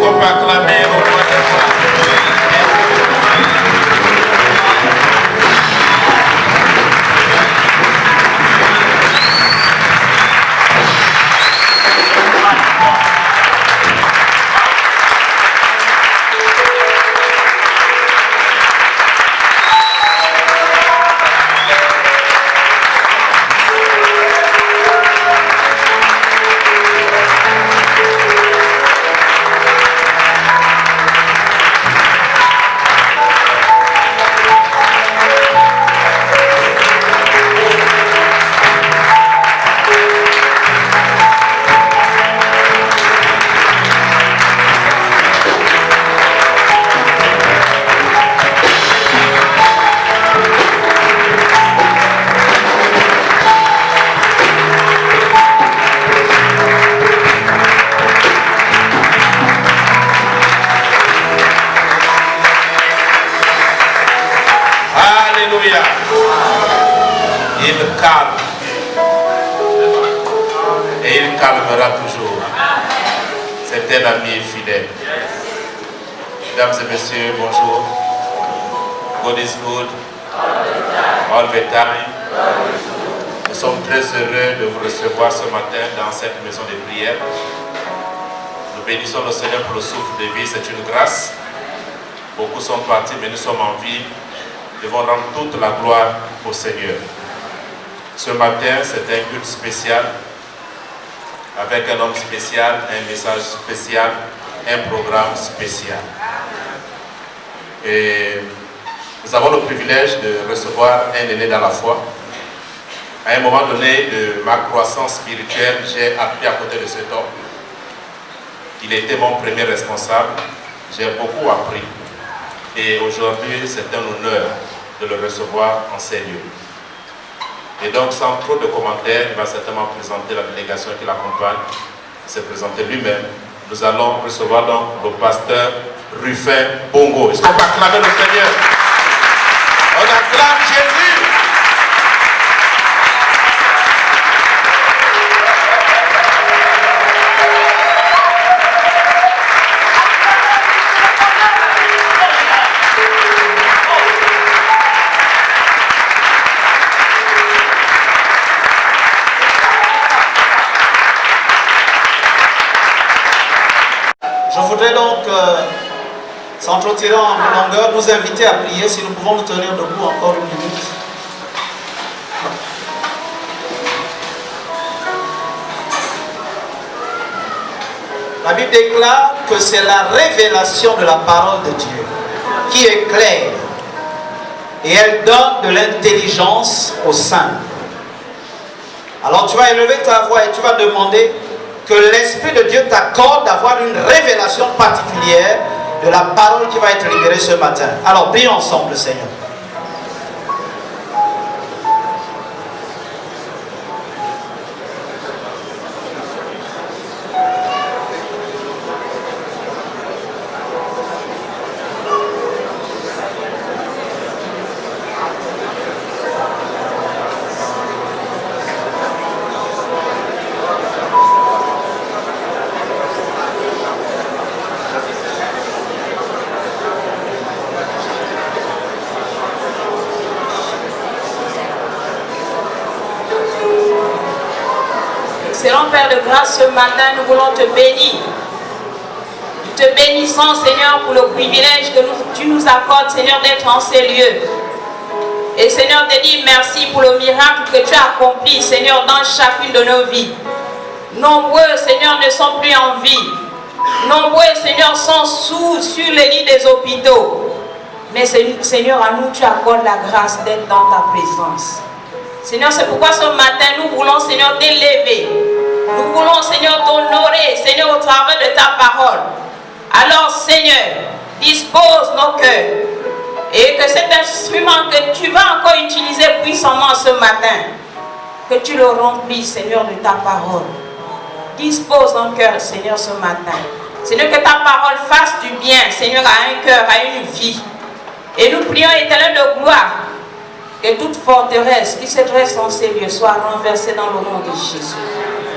qu'on peut acclamer au roi des rois? Il calme et il calmera toujours. C'est un ami fidèle. Mesdames et messieurs, bonjour. God is good all the time. Nous sommes très heureux de vous recevoir ce matin dans cette maison de prière. Nous bénissons le Seigneur pour le souffle de vie, c'est une grâce. Beaucoup sont partis, mais nous sommes en vie. Nous devons rendre toute la gloire au Seigneur. Ce matin, c'est un culte spécial, avec un homme spécial, un message spécial, un programme spécial. Et nous avons le privilège de recevoir un aîné dans la foi. À un moment donné de ma croissance spirituelle, j'ai appris à côté de cet homme. Il était mon premier responsable. J'ai beaucoup appris. Et aujourd'hui, c'est un honneur de le recevoir en ces lieux. Et donc, sans trop de commentaires, il va certainement présenter la délégation qui l'accompagne. Il s'est présenté lui-même. Nous allons recevoir donc le pasteur Rufin Bongo. Est-ce qu'on peut acclamer le Seigneur? On acclame Jésus. Je voudrais donc, sans trop tirer en longueur, nous inviter à prier. Si nous pouvons nous tenir debout encore une minute. La Bible déclare que c'est la révélation de la parole de Dieu qui est claire et elle donne de l'intelligence aux saints. Alors tu vas élever ta voix et tu vas demander que l'Esprit de Dieu t'accorde d'avoir une révélation particulière de la parole qui va être libérée ce matin. Alors, prions ensemble, Seigneur. Excellent Père de grâce, ce matin, nous voulons te bénir. Nous te bénissons, Seigneur, pour le privilège que tu nous accordes, Seigneur, d'être en ces lieux. Et Seigneur, te dis merci pour le miracle que tu as accompli, Seigneur, dans chacune de nos vies. Nombreux, Seigneur, ne sont plus en vie. Nombreux, Seigneur, sont sur les lits des hôpitaux. Mais Seigneur, à nous, tu accordes la grâce d'être dans ta présence. Seigneur, c'est pourquoi ce matin, nous voulons, Seigneur, t'élever. Nous voulons, Seigneur, t'honorer, Seigneur, au travers de ta parole. Alors, Seigneur, dispose nos cœurs. Et que cet instrument que tu vas encore utiliser puissamment ce matin, que tu le remplis, Seigneur, de ta parole. Dispose nos cœurs, Seigneur, ce matin. Seigneur, que ta parole fasse du bien, Seigneur, à un cœur, à une vie. Et nous prions, Éternel de gloire, que toute forteresse qui se dresse en ces lieux soit renversée dans le nom de Jésus.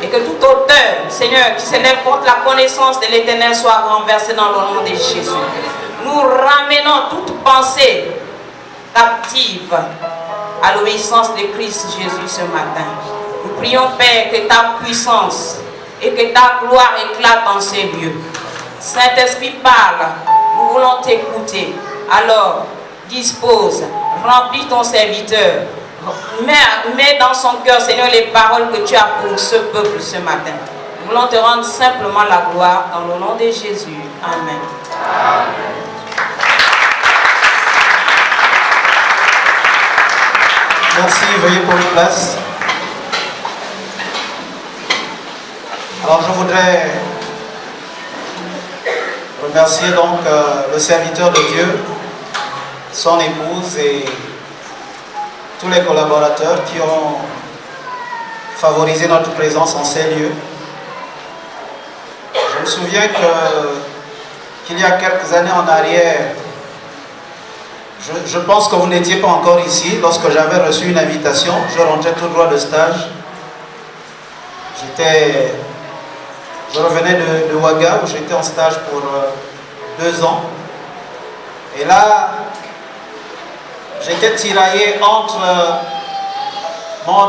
Et que toute hauteur, Seigneur, qui s'élève contre la connaissance de l'Éternel soit renversée dans le nom de Jésus. Nous ramenons toute pensée captive à l'obéissance de Christ Jésus ce matin. Nous prions, Père, que ta puissance et que ta gloire éclate dans ces lieux. Saint-Esprit, parle. Nous voulons t'écouter. Alors, dispose, remplis ton serviteur. Mets dans son cœur, Seigneur, les paroles que tu as pour ce peuple ce matin. Nous voulons te rendre simplement la gloire dans le nom de Jésus. Amen. Merci, veuillez prendre place. Alors je voudrais remercier donc le serviteur de Dieu, son épouse et tous les collaborateurs qui ont favorisé notre présence en ces lieux. Je me souviens qu'il y a quelques années en arrière, je pense que vous n'étiez pas encore ici, lorsque j'avais reçu une invitation, je rentrais tout droit de stage. Je revenais de Ouaga où j'étais en stage pour 2 ans. Et là, j'étais tiraillé entre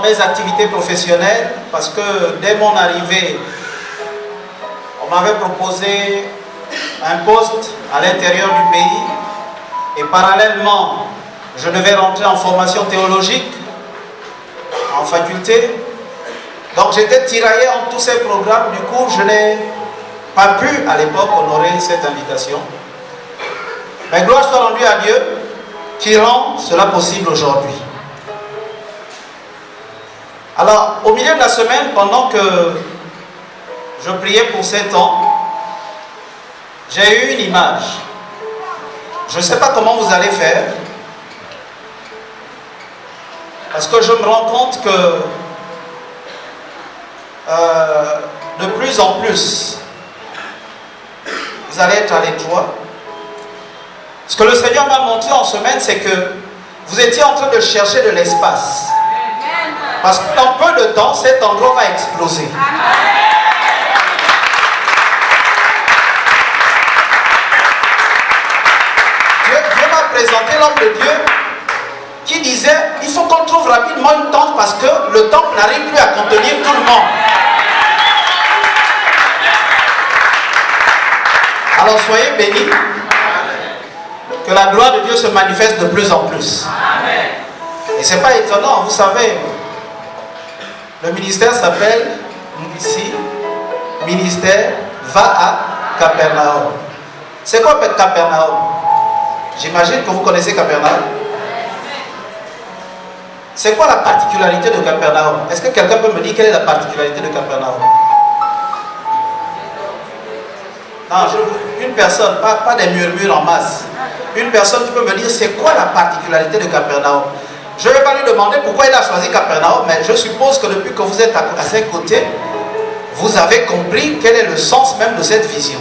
mes activités professionnelles parce que dès mon arrivée, on m'avait proposé un poste à l'intérieur du pays et parallèlement, je devais rentrer en formation théologique en faculté. Donc j'étais tiraillé entre tous ces programmes, du coup je n'ai pas pu à l'époque honorer cette invitation. Mais gloire soit rendue à Dieu qui rend cela possible aujourd'hui. Alors au milieu de la semaine, pendant que je priais pour 7 ans, j'ai eu une image. Je ne sais pas comment vous allez faire, parce que je me rends compte que de plus en plus, vous allez être à l'étroit. Ce que le Seigneur m'a montré en semaine, c'est que vous étiez en train de chercher de l'espace. Parce qu'en peu de temps, cet endroit va exploser. Dieu m'a présenté l'homme de Dieu qui disait, il faut qu'on trouve rapidement une tente parce que le temple n'arrive plus à contenir tout le monde. Alors soyez bénis, que la gloire de Dieu se manifeste de plus en plus. Et ce n'est pas étonnant, vous savez, le ministère s'appelle ici, ministère va à Capernaum. C'est quoi Capernaum? J'imagine que vous connaissez Capernaum. C'est quoi la particularité de Capernaum? Est-ce que quelqu'un peut me dire quelle est la particularité de Capernaum? Non, une personne, pas des murmures en masse. Une personne qui peut me dire c'est quoi la particularité de Capernaum? Je ne vais pas lui demander pourquoi il a choisi Capernaum, mais je suppose que depuis que vous êtes à ses côtés, vous avez compris quel est le sens même de cette vision.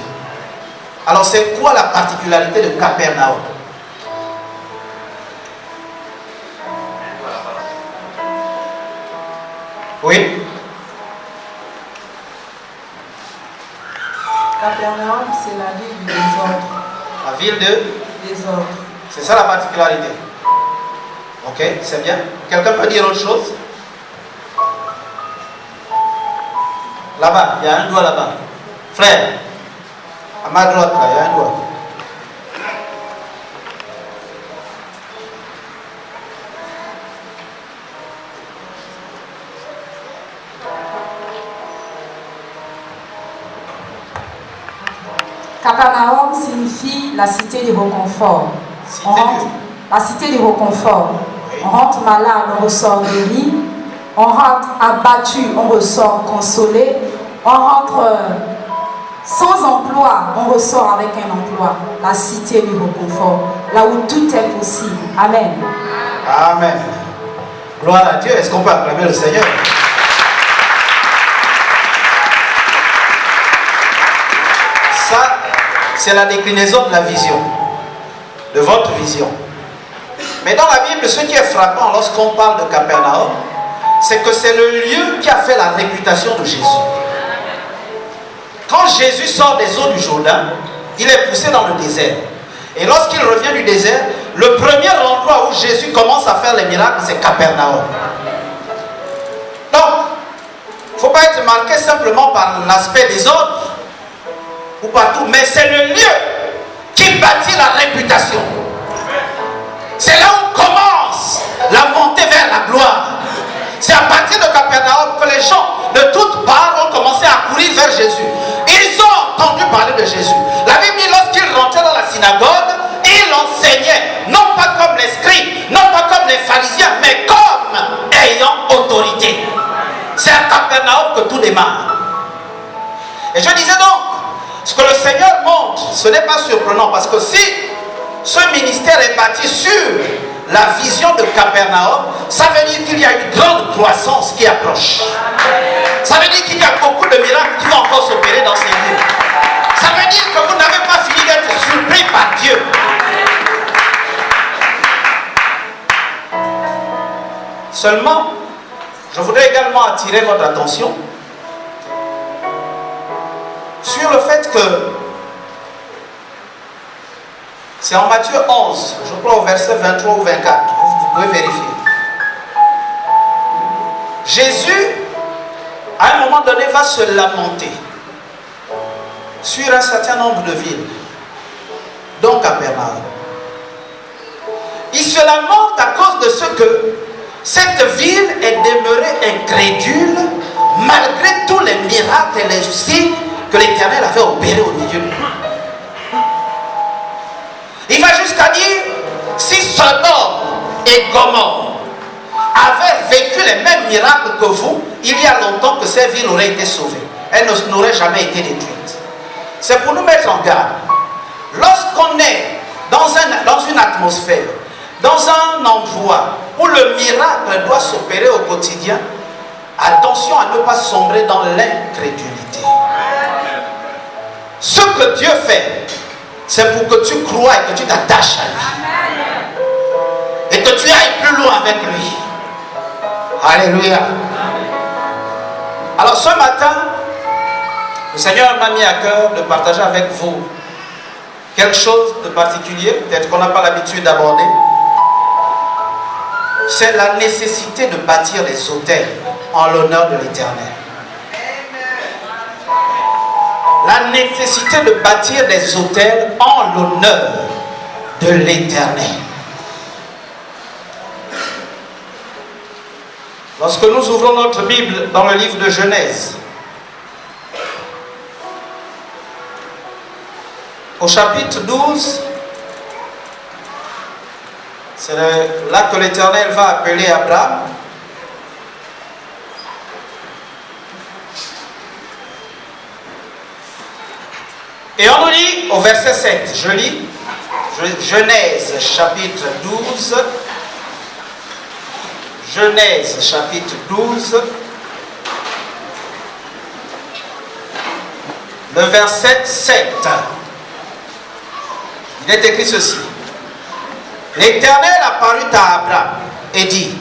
Alors c'est quoi la particularité de Capernaum? Oui? Capernaum, c'est la ville du désordre. La ville de Désordre. C'est ça la particularité. Ok, c'est bien. Quelqu'un peut dire autre chose? Là-bas, il y a un doigt là-bas. Frère, à ma droite, là, il y a un doigt. Capernaum signifie la cité du reconfort. La cité du reconfort. Oui. On rentre malade, on ressort guéri. On rentre abattu, on ressort consolé. On rentre sans emploi, on ressort avec un emploi. La cité du reconfort. Là où tout est possible. Amen. Amen. Gloire à Dieu. Est-ce qu'on peut acclamer le Seigneur? Ça, c'est la déclinaison de la vision, de votre vision. Mais dans la Bible, ce qui est frappant lorsqu'on parle de Capernaum, c'est que c'est le lieu qui a fait la réputation de Jésus. Quand Jésus sort des eaux du Jourdain, il est poussé dans le désert. Et lorsqu'il revient du désert, le premier endroit où Jésus commence à faire les miracles, c'est Capernaum. Donc, il ne faut pas être marqué simplement par l'aspect des autres ou partout, mais c'est le lieu qui bâtit la réputation. C'est là où commence la montée vers la gloire. C'est à partir de Capernaum que les gens de toutes parts ont commencé à courir vers Jésus. Ils ont entendu parler de Jésus. La Bible dit, lorsqu'il rentrait dans la synagogue, il enseignait, non pas comme les scribes, non pas comme les pharisiens, mais comme ayant autorité. C'est à Capernaum que tout démarre. Et je disais donc, ce que le Seigneur montre, ce n'est pas surprenant, parce que si ce ministère est bâti sur la vision de Capernaum, ça veut dire qu'il y a une grande croissance qui approche. Ça veut dire qu'il y a beaucoup de miracles qui vont encore s'opérer dans ces lieux. Ça veut dire que vous n'avez pas fini d'être surpris par Dieu. Seulement, je voudrais également attirer votre attention sur le fait que c'est en Matthieu 11, je crois au verset 23 ou 24, vous pouvez vérifier. Jésus, à un moment donné, va se lamenter sur un certain nombre de villes, dont Capernaum. Il se lamente à cause de ce que cette ville est demeurée incrédule malgré tous les miracles et les signes que l'Éternel avait opérés au milieu de lui. Il va jusqu'à dire, si Sodome et Gomorrhe avaient vécu les mêmes miracles que vous, il y a longtemps que ces villes auraient été sauvées. Elles n'auraient jamais été détruites. C'est pour nous mettre en garde. Lorsqu'on est dans une atmosphère, dans un endroit où le miracle doit s'opérer au quotidien, attention à ne pas sombrer dans l'incrédulité. Ce que Dieu fait, c'est pour que tu crois et que tu t'attaches à lui. Et que tu ailles plus loin avec lui. Alléluia. Alors ce matin, le Seigneur m'a mis à cœur de partager avec vous quelque chose de particulier, peut-être qu'on n'a pas l'habitude d'aborder. C'est la nécessité de bâtir des autels en l'honneur de l'Éternel. La nécessité de bâtir des autels en l'honneur de l'Éternel. Lorsque nous ouvrons notre Bible dans le livre de Genèse, au chapitre 12, c'est là que l'Éternel va appeler Abraham. Et on nous lit au verset 7, je lis, Genèse chapitre 12, Genèse chapitre 12, le verset 7. Il est écrit ceci. L'Éternel apparut à Abraham et dit,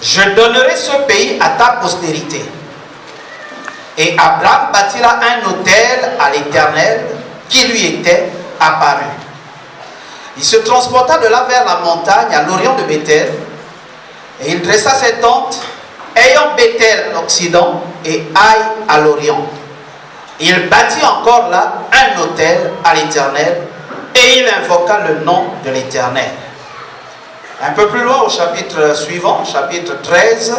je donnerai ce pays à ta postérité. Et Abraham bâtit là un autel à l'Éternel qui lui était apparu. Il se transporta de là vers la montagne à l'orient de Béthel et il dressa ses tentes ayant Béthel à l'occident et Aï à l'orient. Il bâtit encore là un autel à l'Éternel et il invoqua le nom de l'Éternel. Un peu plus loin au chapitre suivant, chapitre 13,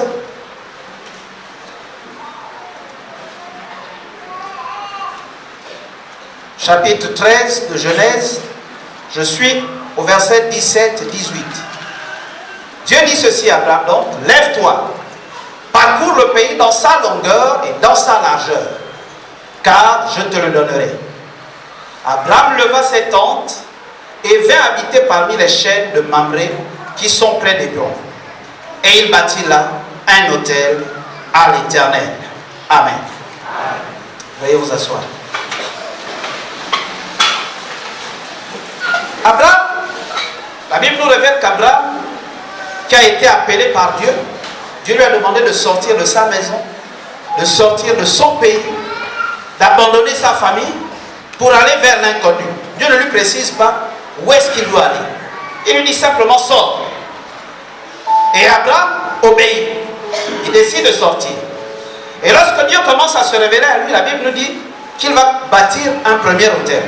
chapitre 13 de Genèse, je suis au verset 17-18. Dieu dit ceci à Abraham, donc, lève-toi, parcours le pays dans sa longueur et dans sa largeur, car je te le donnerai. Abraham leva ses tentes et vint habiter parmi les chênes de Mamré qui sont près d'Hébron. Et il bâtit là un autel à l'Éternel. Amen. Veuillez vous asseoir. Abraham, la Bible nous révèle qu'Abraham, qui a été appelé par Dieu, Dieu lui a demandé de sortir de sa maison, de sortir de son pays, d'abandonner sa famille pour aller vers l'inconnu. Dieu ne lui précise pas où est-ce qu'il doit aller. Il lui dit simplement sors. Et Abraham obéit. Il décide de sortir. Et lorsque Dieu commence à se révéler à lui, la Bible nous dit qu'il va bâtir un premier autel.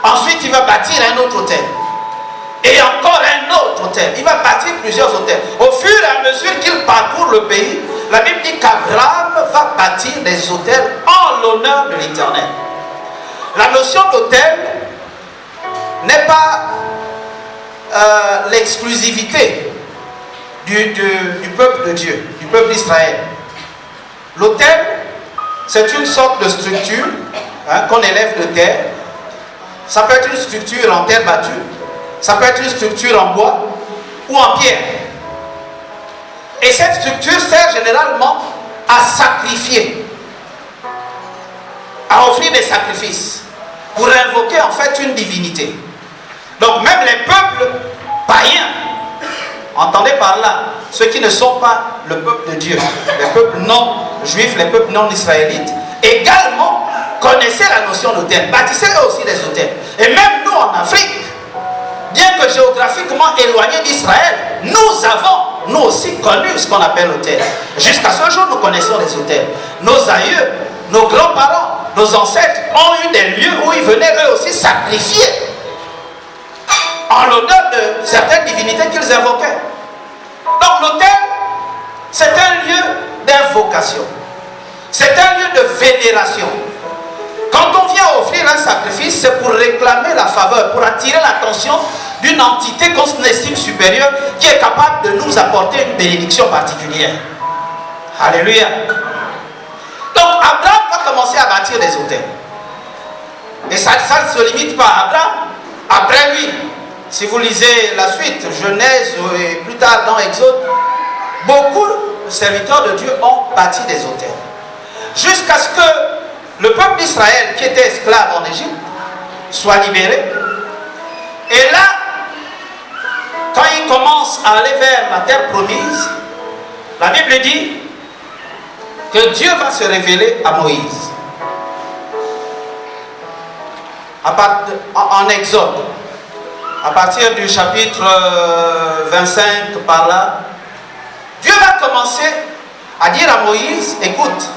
Ensuite, il va bâtir un autre autel. Et encore un autre autel. Il va bâtir plusieurs autels. Au fur et à mesure qu'il parcourt le pays, la Bible dit qu'Abraham va bâtir des autels en l'honneur de l'Éternel. La notion d'autel n'est pas l'exclusivité du peuple de Dieu, du peuple d'Israël. L'autel, c'est une sorte de structure qu'on élève de terre. Ça peut être une structure en terre battue, ça peut être une structure en bois ou en pierre. Et cette structure sert généralement à sacrifier, à offrir des sacrifices, pour invoquer en fait une divinité. Donc même les peuples païens, entendez par là, ceux qui ne sont pas le peuple de Dieu, les peuples non juifs, les peuples non israélites, également connaissaient la notion d'autel, bâtissaient eux aussi des autels. Et même nous en Afrique, bien que géographiquement éloignés d'Israël, nous avons, nous aussi, connu ce qu'on appelle autel. Jusqu'à ce jour, nous connaissons les autels. Nos aïeux, nos grands-parents, nos ancêtres ont eu des lieux où ils venaient eux aussi sacrifier en l'honneur de certaines divinités qu'ils invoquaient. Donc l'autel, c'est un lieu d'invocation. C'est un lieu de vénération. Quand on vient offrir un sacrifice, c'est pour réclamer la faveur, pour attirer l'attention d'une entité qu'on estime supérieure qui est capable de nous apporter une bénédiction particulière. Alléluia. Donc Abraham va commencer à bâtir des autels. Et ça ne se limite pas à Abraham. Après lui, si vous lisez la suite, Genèse et plus tard dans Exode, beaucoup de serviteurs de Dieu ont bâti des autels. Jusqu'à ce que le peuple d'Israël, qui était esclave en Égypte, soit libéré. Et là, quand il commence à aller vers la terre promise, la Bible dit que Dieu va se révéler à Moïse. En Exode, à partir du chapitre 25 par là, Dieu va commencer à dire à Moïse, écoute,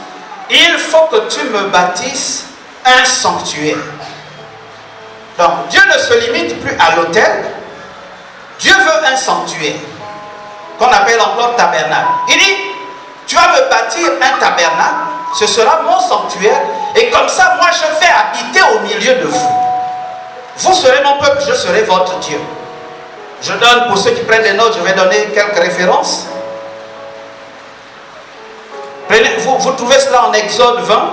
il faut que tu me bâtisses un sanctuaire. Donc Dieu ne se limite plus à l'autel. Dieu veut un sanctuaire qu'on appelle encore tabernacle. Il dit, tu vas me bâtir un tabernacle, ce sera mon sanctuaire, et comme ça moi je vais habiter au milieu de vous. Vous serez mon peuple, je serai votre Dieu. Je donne, pour ceux qui prennent des notes, je vais donner quelques références. Vous trouvez cela en Exode 20,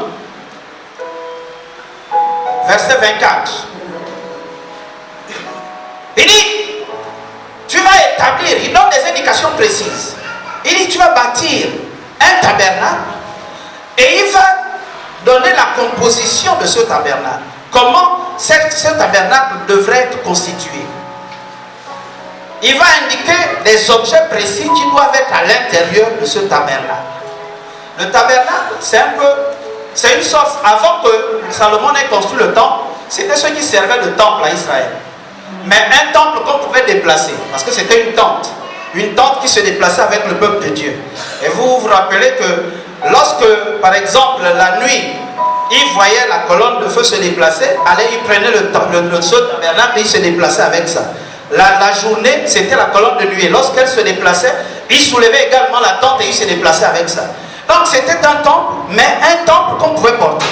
verset 24. Il dit, tu vas établir, il donne des indications précises. Il dit, tu vas bâtir un tabernacle et il va donner la composition de ce tabernacle. Comment ce tabernacle devrait être constitué. Il va indiquer des objets précis qui doivent être à l'intérieur de ce tabernacle. Le tabernacle, c'est une sorte, avant que Salomon ait construit le temple, c'était ce qui servait de temple à Israël. Mais un temple qu'on pouvait déplacer, parce que c'était une tente qui se déplaçait avec le peuple de Dieu. Et vous vous rappelez que lorsque, par exemple, la nuit, il voyait la colonne de feu se déplacer, il prenait le tabernacle et il se déplaçait avec ça. La journée, c'était la colonne de nuit. Et lorsqu'elle se déplaçait, il soulevait également la tente et il se déplaçait avec ça. Donc c'était un temple, mais un temple qu'on pouvait porter.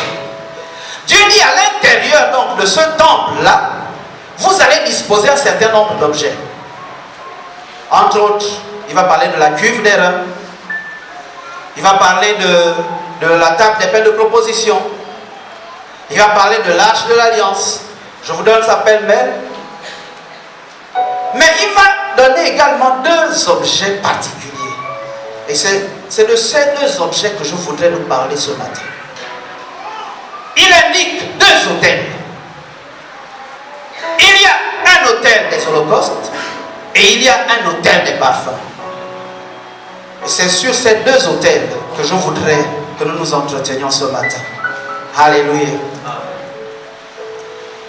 Dieu dit à l'intérieur donc de ce temple-là, vous allez disposer un certain nombre d'objets. Entre autres, il va parler de la cuve des reins. Il va parler de la table des pains de proposition. Il va parler de l'arche de l'alliance. Je vous donne ça pêle-mêle. Mais il va donner également deux objets particuliers. Et c'est de ces deux objets que je voudrais nous parler ce matin. Il indique deux autels. Il y a un autel des holocaustes et il y a un autel des parfums. Et c'est sur ces deux autels que je voudrais que nous nous entretenions ce matin. Alléluia.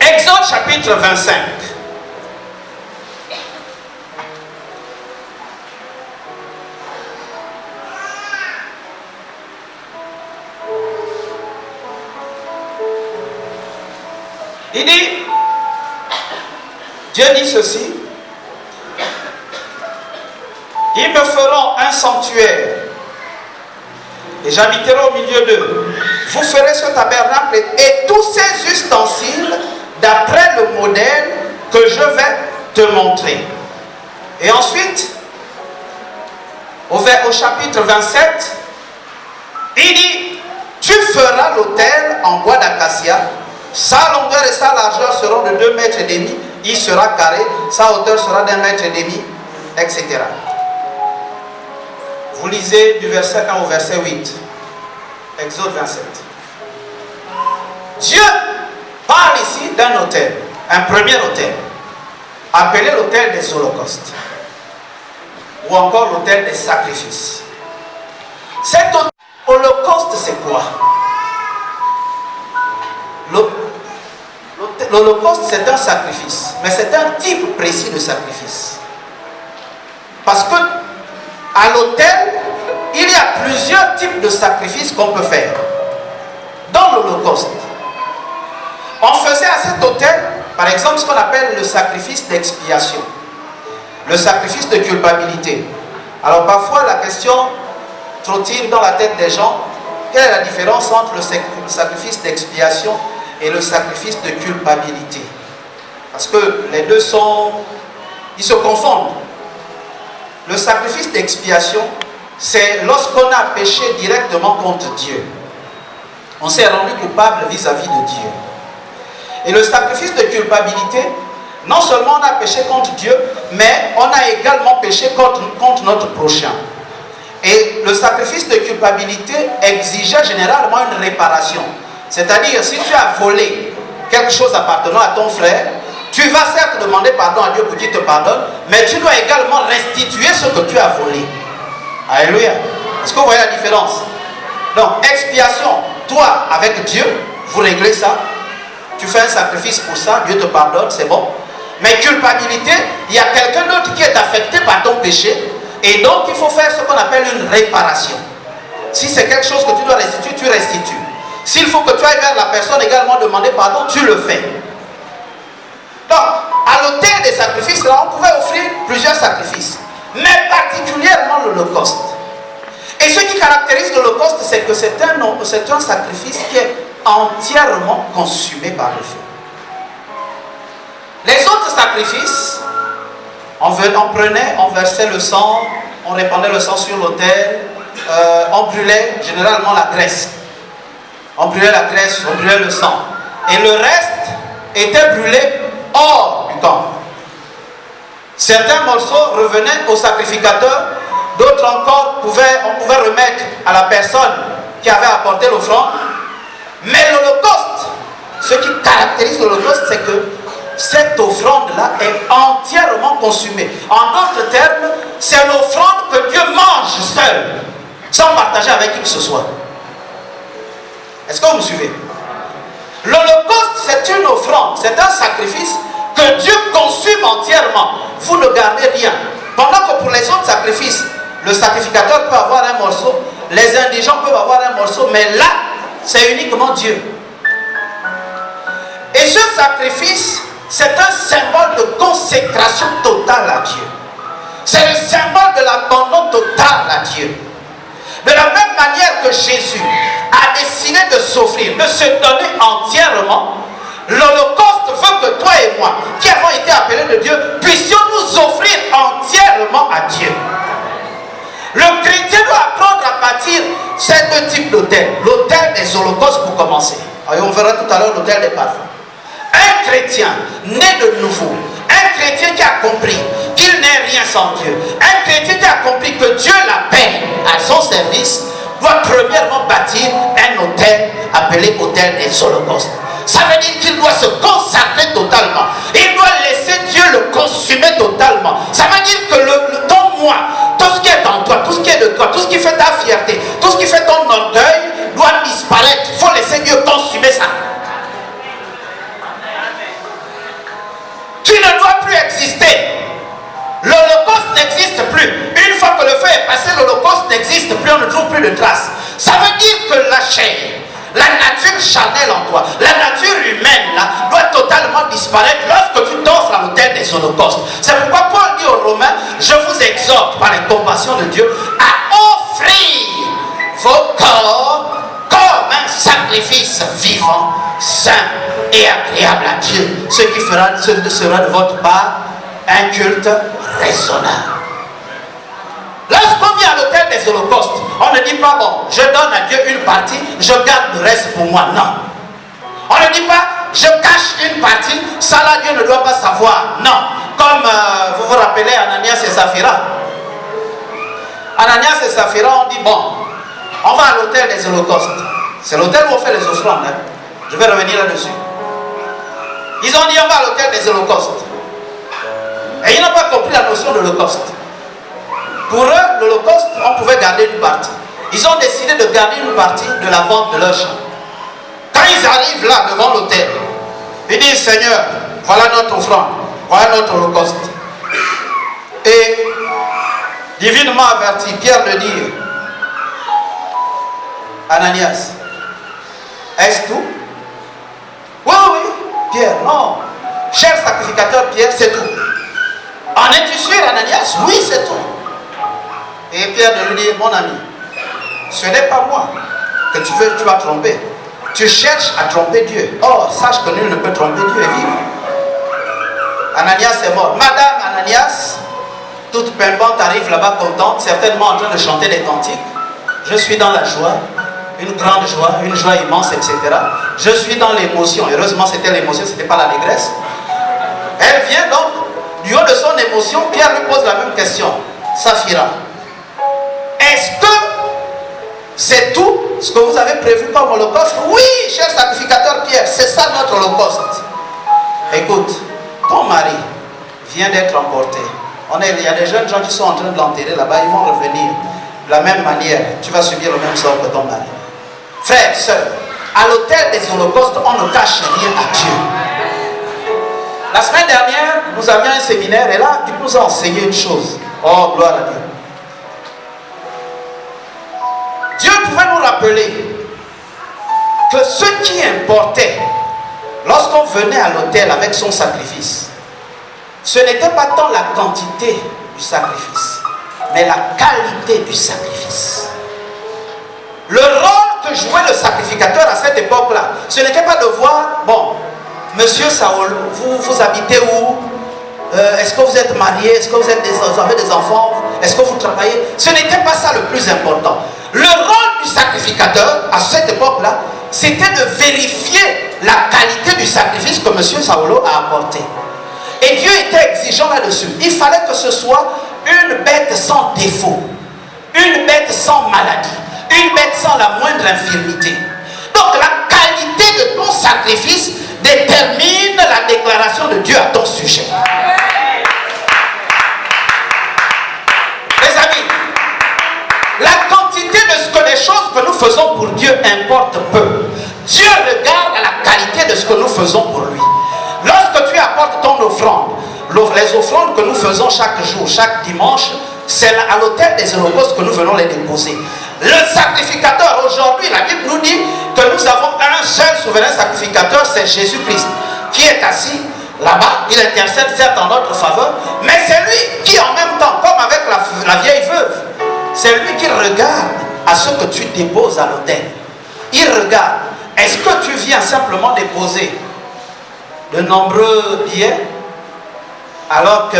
Exode chapitre 25. Il dit, Dieu dit ceci, ils me feront un sanctuaire et j'habiterai au milieu d'eux. Vous ferez ce tabernacle et tous ces ustensiles d'après le modèle que je vais te montrer. Et ensuite, au chapitre 27, il dit, tu feras l'autel en bois d'acacia. Sa longueur et sa largeur seront de 2,5 mètres. Il sera carré. Sa hauteur sera d'1,5 mètre, etc. Vous lisez du verset 1 au verset 8. Exode 27. Dieu parle ici d'un autel. Un premier autel. Appelé l'autel des holocaustes. Ou encore l'autel des sacrifices. Cet holocauste, c'est quoi? L'holocauste, c'est un sacrifice, mais c'est un type précis de sacrifice. Parce que à l'autel, il y a plusieurs types de sacrifices qu'on peut faire. Dans l'holocauste, on faisait à cet autel, par exemple, ce qu'on appelle le sacrifice d'expiation, le sacrifice de culpabilité. Alors parfois, la question trottine dans la tête des gens, quelle est la différence entre le sacrifice d'expiation et le sacrifice de culpabilité? Parce que les deux ils se confondent. Le sacrifice d'expiation, c'est lorsqu'on a péché directement contre Dieu. On s'est rendu coupable vis-à-vis de Dieu. Et le sacrifice de culpabilité, non seulement on a péché contre Dieu, mais on a également péché contre notre prochain. Et le sacrifice de culpabilité exigeait généralement une réparation. C'est-à-dire, si tu as volé quelque chose appartenant à ton frère, tu vas certes demander pardon à Dieu pour qu'il te pardonne, mais tu dois également restituer ce que tu as volé. Alléluia. Est-ce que vous voyez la différence? Donc, expiation, toi avec Dieu, vous réglez ça. Tu fais un sacrifice pour ça, Dieu te pardonne, c'est bon. Mais culpabilité, il y a quelqu'un d'autre qui est affecté par ton péché, et donc il faut faire ce qu'on appelle une réparation. Si c'est quelque chose que tu dois restituer, tu restitues. S'il faut que tu ailles vers la personne également demander pardon, tu le fais. Donc, à l'autel des sacrifices, là, on pouvait offrir plusieurs sacrifices, mais particulièrement l'Holocauste. Et ce qui caractérise l'Holocauste, c'est que c'est un sacrifice qui est entièrement consumé par le feu. Les autres sacrifices, on prenait, on versait le sang, on répandait le sang sur l'autel, on brûlait généralement la graisse. On brûlait la graisse, on brûlait le sang. Et le reste était brûlé hors du camp. Certains morceaux revenaient au sacrificateur, d'autres encore on pouvait remettre à la personne qui avait apporté l'offrande. Mais l'Holocauste, ce qui caractérise l'Holocauste, c'est que cette offrande-là est entièrement consumée. En d'autres termes, c'est l'offrande que Dieu mange seul, sans partager avec qui que ce soit. Est-ce que vous me suivez? L'Holocauste, c'est une offrande, c'est un sacrifice que Dieu consume entièrement. Vous ne gardez rien. Pendant que pour les autres sacrifices, le sacrificateur peut avoir un morceau, les indigents peuvent avoir un morceau, mais là, c'est uniquement Dieu. Et ce sacrifice, c'est un symbole de consécration totale à Dieu. C'est le symbole de l'abandon total à Dieu. De la même manière que Jésus a décidé de s'offrir, de se donner entièrement, l'Holocauste veut que toi et moi, qui avons été appelés de Dieu, puissions nous offrir entièrement à Dieu. Le chrétien doit apprendre à bâtir ces deux types d'autels. L'autel des holocaustes pour commencer. Et on verra tout à l'heure l'autel des parfums. Un chrétien né de nouveau, un chrétien qui a compris qu'il n'est rien sans Dieu, un chrétien qui a compris que Dieu l'appelle à son service, doit premièrement bâtir un autel appelé autel des holocaustes. Ça veut dire qu'il doit se consacrer totalement. Il doit laisser Dieu le consumer totalement. Ça veut dire que ton moi, tout ce qui est en toi, tout ce qui est de toi, fierté, tout ce qui fait ton orgueil doit disparaître. Il faut laisser Dieu consumer ça. Tu ne dois plus exister. L'Holocauste n'existe plus. Une fois que le feu est passé, l'Holocauste n'existe plus, on ne trouve plus de traces. Ça veut dire que la chair, la nature charnelle en toi, la nature humaine là, doit totalement disparaître lorsque tu t'offres à l'autel des holocaustes. C'est pourquoi Paul dit aux Romains, je vous exhorte par les compassions de Dieu à offrir vos corps comme un sacrifice vivant, saint et agréable à Dieu. Ce qui sera de votre part un culte raisonnable. Lorsqu'on vient à l'autel des holocaustes, on ne dit pas, bon, je donne à Dieu une partie, je garde le reste pour moi. Non. On ne dit pas, je cache une partie, ça là Dieu ne doit pas savoir. Non. Comme vous vous rappelez Ananias et Saphira. Ananias et Saphira ont dit, bon, on va à l'autel des holocaustes. C'est l'autel où on fait les offrandes. Hein. Je vais revenir là-dessus. Ils ont dit, on va à l'autel des holocaustes. Et ils n'ont pas compris la notion de l'holocauste. Pour eux, l'holocauste, on pouvait garder une partie. Ils ont décidé de garder une partie de la vente de leur champ. Quand ils arrivent là, devant l'autel, ils disent, Seigneur, voilà notre offrande, voilà notre holocauste. Et, divinement averti, Pierre le dit, Ananias, est-ce tout? Oui, oui, Pierre, non. Cher sacrificateur Pierre, c'est tout. En es-tu sûr, Ananias? Oui, c'est tout. Et Pierre de lui dit, mon ami, ce n'est pas moi que tu vas tromper. Tu cherches à tromper Dieu. Or, sache que nul ne peut tromper Dieu et vivre. Ananias est mort. Madame Ananias, toute pimpante, arrive là-bas contente, certainement en train de chanter des cantiques. Je suis dans la joie, une grande joie, une joie immense, etc. Je suis dans l'émotion. Heureusement, c'était l'émotion, ce n'était pas l'allégresse. Elle vient donc, du haut de son émotion, Pierre lui pose la même question. Saphira, est-ce que c'est tout ce que vous avez prévu comme holocauste? Oui, cher sacrificateur Pierre, c'est ça notre holocauste. Écoute, ton mari vient d'être emporté. Il y a des jeunes gens qui sont en train de l'enterrer là-bas, ils vont revenir. De la même manière, tu vas subir le même sort que ton mari. Frère, sœur, à l'autel des holocaustes, on ne cache rien à Dieu. La semaine dernière, nous avions un séminaire et là, Dieu nous a enseigné une chose. Oh, gloire à Dieu. Dieu pouvait nous rappeler que ce qui importait lorsqu'on venait à l'autel avec son sacrifice, ce n'était pas tant la quantité du sacrifice, mais la qualité du sacrifice. Le rôle que jouait le sacrificateur à cette époque-là, ce n'était pas de voir, bon, Monsieur Saoul, vous habitez où? Est-ce que vous êtes marié? Est-ce que vous avez des enfants? Est-ce que vous travaillez? Ce n'était pas ça le plus important. Le rôle du sacrificateur à cette époque-là, c'était de vérifier la qualité du sacrifice que Monsieur Saoul a apporté. Et Dieu était exigeant là-dessus. Il fallait que ce soit une bête sans défaut, une bête sans maladie, une bête sans la moindre infirmité. Donc la qualité de ton sacrifice détermine la déclaration de Dieu à ton sujet. Les amis, la quantité des choses que nous faisons pour Dieu importe peu. Dieu regarde à la qualité de ce que nous faisons pour lui. Lorsque tu apportes ton offrande, les offrandes que nous faisons chaque jour, chaque dimanche, c'est à l'autel des holocaustes que nous venons les déposer. Le sacrificateur, aujourd'hui, la Bible nous dit que nous avons un seul souverain sacrificateur, c'est Jésus-Christ, qui est assis là-bas. Il intercède certes en notre faveur, mais c'est lui qui en même temps, comme avec la vieille veuve, c'est lui qui regarde à ce que tu déposes à l'autel. Il regarde, est-ce que tu viens simplement déposer de nombreux billets alors que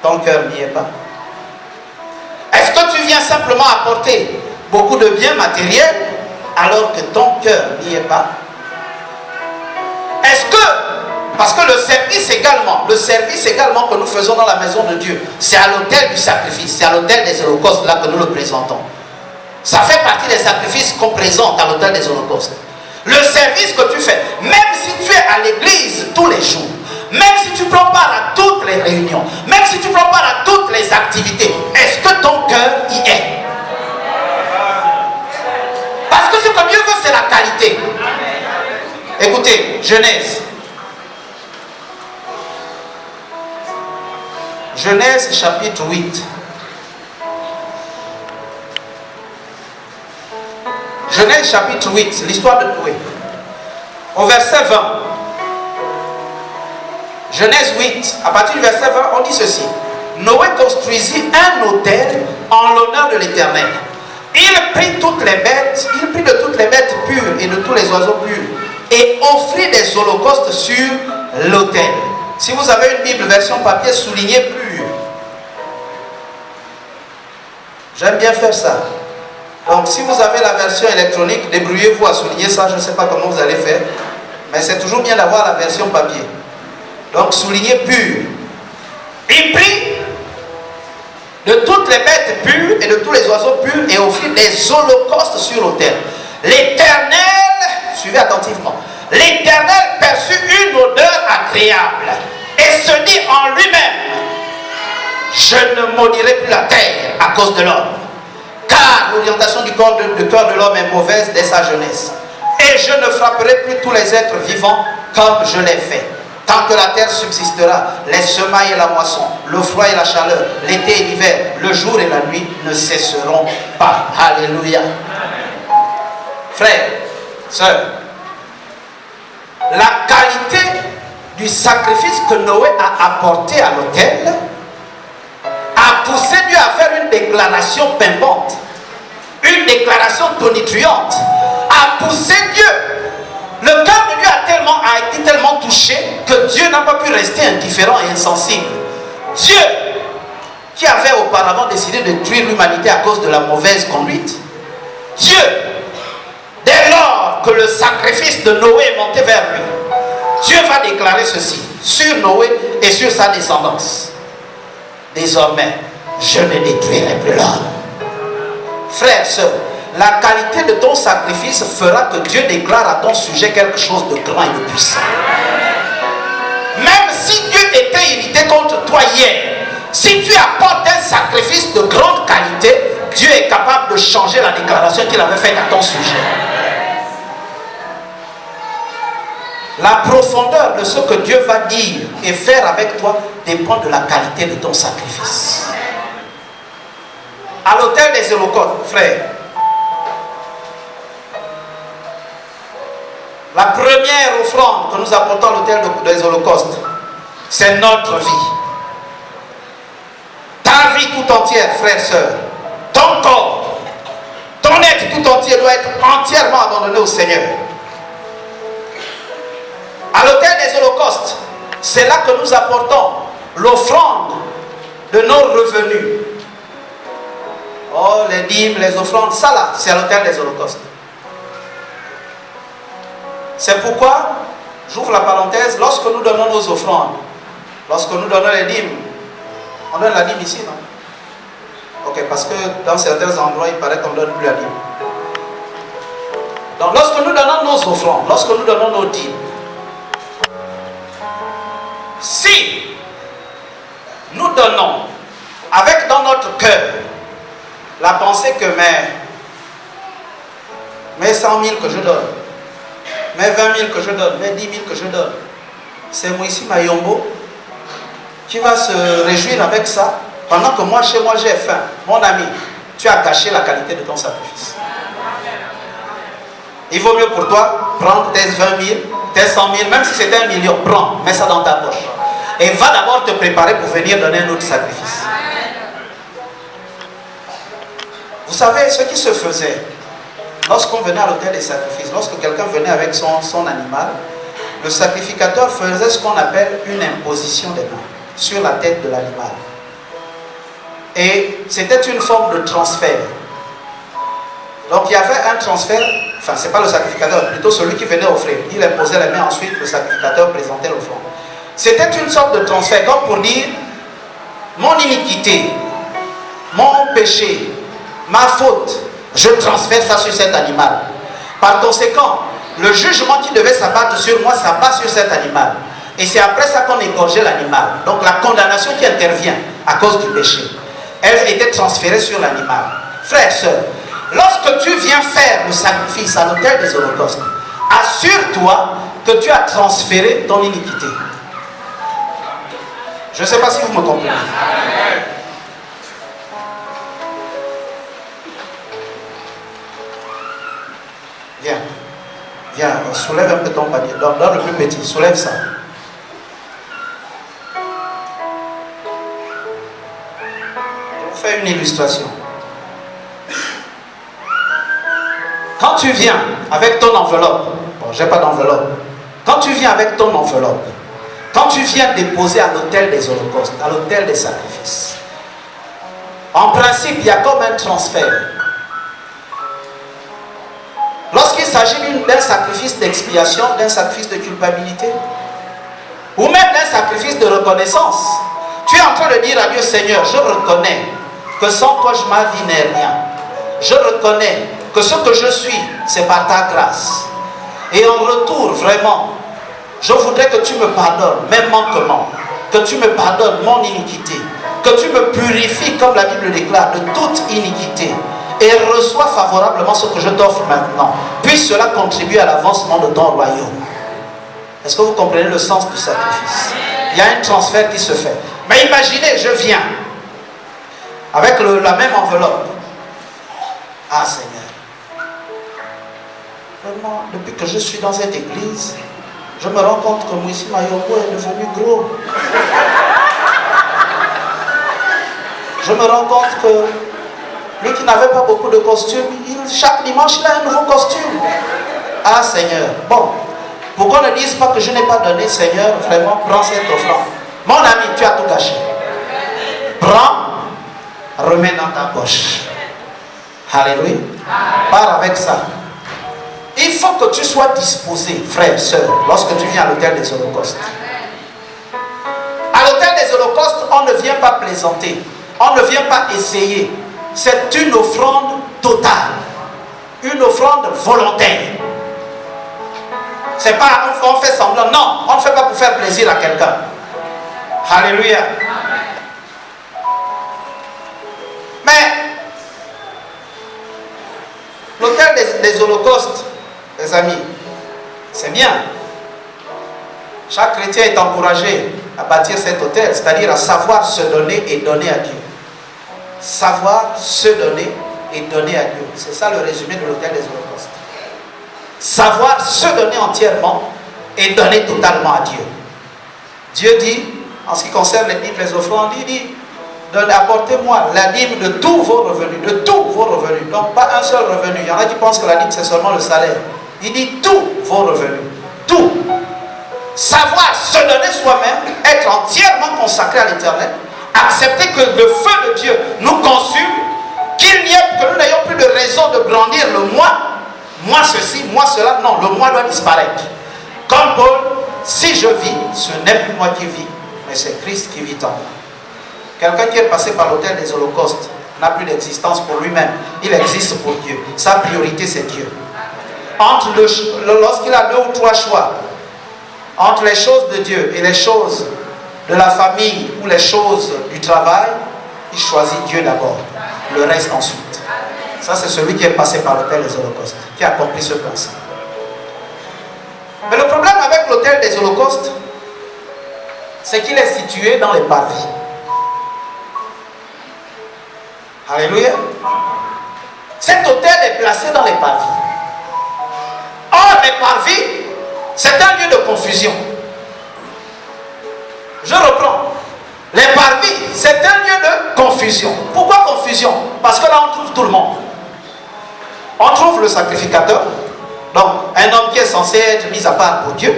ton cœur n'y est pas? Est-ce que tu viens simplement apporter beaucoup de biens matériels alors que ton cœur n'y est pas? Est-ce que, parce que le service également que nous faisons dans la maison de Dieu, c'est à l'autel du sacrifice, c'est à l'autel des holocaustes là que nous le présentons. Ça fait partie des sacrifices qu'on présente à l'autel des holocaustes. Le service que tu fais, même si tu es à l'église tous les jours, même si tu prends part à toutes les réunions, même si tu prends part à toutes les activités, est-ce que ton cœur y est? Écoutez, Genèse. Genèse chapitre 8. Genèse chapitre 8, l'histoire de Noé. Au verset 20. Genèse 8, à partir du verset 20, on dit ceci. Noé construisit un autel en l'honneur de l'Éternel. Il prit de toutes les bêtes pures et de tous les oiseaux purs et offrit des holocaustes sur l'autel. Si vous avez une Bible version papier, soulignez pur. J'aime bien faire ça. Donc si vous avez la version électronique, débrouillez-vous à souligner ça. Je ne sais pas comment vous allez faire, mais c'est toujours bien d'avoir la version papier. Donc soulignez pur. Il prit de toutes les bêtes pures et de tous les oiseaux purs et offrit des holocaustes sur l'autel. L'Éternel, suivez attentivement, l'Éternel perçut une odeur agréable et se dit en lui-même, je ne maudirai plus la terre à cause de l'homme, car l'orientation du cœur de l'homme est mauvaise dès sa jeunesse. Et je ne frapperai plus tous les êtres vivants comme je l'ai fait. Tant que la terre subsistera, les semailles et la moisson, le froid et la chaleur, l'été et l'hiver, le jour et la nuit ne cesseront pas. Alléluia. Frères, sœurs, la qualité du sacrifice que Noé a apporté à l'autel a poussé Dieu à faire une déclaration pimpante, une déclaration tonitruante, a poussé Dieu. Le cœur de Dieu a été tellement touché que Dieu n'a pas pu rester indifférent et insensible. Dieu, qui avait auparavant décidé de détruire l'humanité à cause de la mauvaise conduite, Dieu, dès lors que le sacrifice de Noé est monté vers lui, Dieu va déclarer ceci sur Noé et sur sa descendance. Désormais, je ne détruirai plus l'homme. Frères, sœurs, la qualité de ton sacrifice fera que Dieu déclare à ton sujet quelque chose de grand et de puissant. Même si Dieu était irrité contre toi hier, si tu apportes un sacrifice de grande qualité, Dieu est capable de changer la déclaration qu'il avait faite à ton sujet. La profondeur de ce que Dieu va dire et faire avec toi dépend de la qualité de ton sacrifice. À l'autel des holocaustes, frères, la première offrande que nous apportons à l'autel des holocaustes, c'est notre vie. Ta vie tout entière, frère, sœur, ton corps, ton être tout entier doit être entièrement abandonné au Seigneur. À l'autel des holocaustes, c'est là que nous apportons l'offrande de nos revenus. Oh, les dîmes, les offrandes, ça là, c'est à l'autel des holocaustes. C'est pourquoi, j'ouvre la parenthèse, lorsque nous donnons nos offrandes, lorsque nous donnons les dîmes, on donne la dîme ici, non? Ok, parce que dans certains endroits, il paraît qu'on ne donne plus la dîme. Donc, lorsque nous donnons nos offrandes, lorsque nous donnons nos dîmes, si nous donnons avec dans notre cœur la pensée que mes 100 000 que je donne, mes 20 000 que je donne, mes 10 000 que je donne, c'est Moïse Mayombo qui va se réjouir avec ça, pendant que moi, chez moi, j'ai faim. Mon ami, tu as gâché la qualité de ton sacrifice. Il vaut mieux pour toi prendre tes 20 000, tes 100 000, même si c'était 1 million, prends, mets ça dans ta poche. Et va d'abord te préparer pour venir donner un autre sacrifice. Vous savez, ce qui se faisait, lorsqu'on venait à l'autel des sacrifices, lorsque quelqu'un venait avec son animal, le sacrificateur faisait ce qu'on appelle une imposition des mains sur la tête de l'animal. Et c'était une forme de transfert. Donc il y avait un transfert, enfin c'est pas le sacrificateur, plutôt celui qui venait offrir. Il imposait les mains, ensuite le sacrificateur présentait l'offrande. C'était une sorte de transfert, comme pour dire, mon iniquité, mon péché, ma faute, je transfère ça sur cet animal. Par conséquent, le jugement qui devait s'abattre sur moi s'abat sur cet animal. Et c'est après ça qu'on égorgeait l'animal. Donc la condamnation qui intervient à cause du péché, elle était transférée sur l'animal. Frères, sœurs, lorsque tu viens faire le sacrifice à l'autel des holocaustes, assure-toi que tu as transféré ton iniquité. Je ne sais pas si vous me comprenez. Viens. Viens, soulève un peu ton panier. Donne le plus petit, soulève ça. Je vous fais une illustration. Quand tu viens avec ton enveloppe, bon, j'ai pas d'enveloppe. Quand tu viens avec ton enveloppe, quand tu viens déposer à l'autel des holocaustes, à l'autel des sacrifices, en principe, il y a comme un transfert. Lorsqu'il s'agit d'un sacrifice d'expiation, d'un sacrifice de culpabilité, ou même d'un sacrifice de reconnaissance, tu es en train de dire à Dieu, Seigneur, je reconnais que sans toi, ma vie n'est rien. Je reconnais que ce que je suis, c'est par ta grâce. Et en retour, vraiment, je voudrais que tu me pardonnes mes manquements, que tu me pardonnes mon iniquité, que tu me purifies, comme la Bible déclare, de toute iniquité, et reçois favorablement ce que je t'offre maintenant. Puisse cela contribuer à l'avancement de ton royaume. Est-ce que vous comprenez le sens du sacrifice? Il y a un transfert qui se fait. Mais imaginez, je viens avec la même enveloppe. Ah Seigneur, vraiment, depuis que je suis dans cette église, je me rends compte que Moïse Mayombo est devenu gros. Je me rends compte que lui qui n'avait pas beaucoup de costumes, chaque dimanche il a un nouveau costume. Ah Seigneur, bon, pour qu'on ne dise pas que je n'ai pas donné, Seigneur, vraiment, prends cette offrande. Mon ami, tu as tout gâché. Prends, remets dans ta poche. Alléluia. Pars avec ça. Il faut que tu sois disposé, frère, soeur, lorsque tu viens à l'autel des holocaustes. À l'autel des holocaustes, on ne vient pas plaisanter. On ne vient pas essayer. C'est une offrande totale. Une offrande volontaire. C'est pas on fait semblant. Non, on ne fait pas pour faire plaisir à quelqu'un. Alléluia. Mais l'autel des holocaustes, les amis, c'est bien. Chaque chrétien est encouragé à bâtir cet autel, c'est-à-dire à savoir se donner et donner à Dieu. Savoir se donner et donner à Dieu. C'est ça le résumé de l'autel des holocaustes. Savoir se donner entièrement et donner totalement à Dieu. Dieu dit, en ce qui concerne les dîmes, les offrandes, il dit, apportez-moi la dîme de tous vos revenus, de tous vos revenus. Donc pas un seul revenu. Il y en a qui pensent que la dîme c'est seulement le salaire. Il dit tous vos revenus. Tout. Savoir se donner soi-même, être entièrement consacré à l'Éternel, accepter que le feu de Dieu nous consume, que nous n'ayons plus de raison de brandir le moi ceci, moi cela. Non, le moi doit disparaître. Comme Paul, si je vis, ce n'est plus moi qui vis, mais c'est Christ qui vit en moi. Quelqu'un qui est passé par l'autel des holocaustes n'a plus d'existence pour lui-même. Il existe pour Dieu. Sa priorité, c'est Dieu. Lorsqu'il a 2 ou 3 choix, entre les choses de Dieu et les choses de la famille ou les choses du travail, il choisit Dieu d'abord. Le reste ensuite. Ça, c'est celui qui est passé par l'autel des holocaustes, qui a compris ce principe. Mais le problème avec l'autel des holocaustes, c'est qu'il est situé dans les parvis. Alléluia. Cet autel est placé dans les parvis. Or, les parvis, c'est un lieu de confusion. Je reprends. Les parvis, c'est un lieu de confusion. Pourquoi confusion? Parce que là, on trouve tout le monde. On trouve le sacrificateur. Donc, un homme qui est censé être mis à part pour Dieu,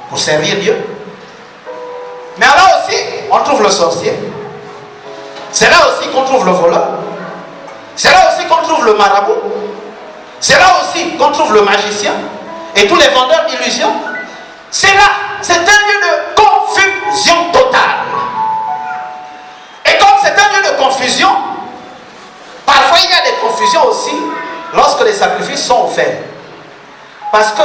pour servir Dieu. Mais là aussi, on trouve le sorcier. C'est là aussi qu'on trouve le voleur. C'est là aussi qu'on trouve le marabout. C'est là aussi qu'on trouve le magicien. Et tous les vendeurs d'illusions. C'est là, c'est un lieu de confusion totale. Et comme c'est un lieu de confusion, parfois il y a des confusions aussi lorsque les sacrifices sont offerts. Parce que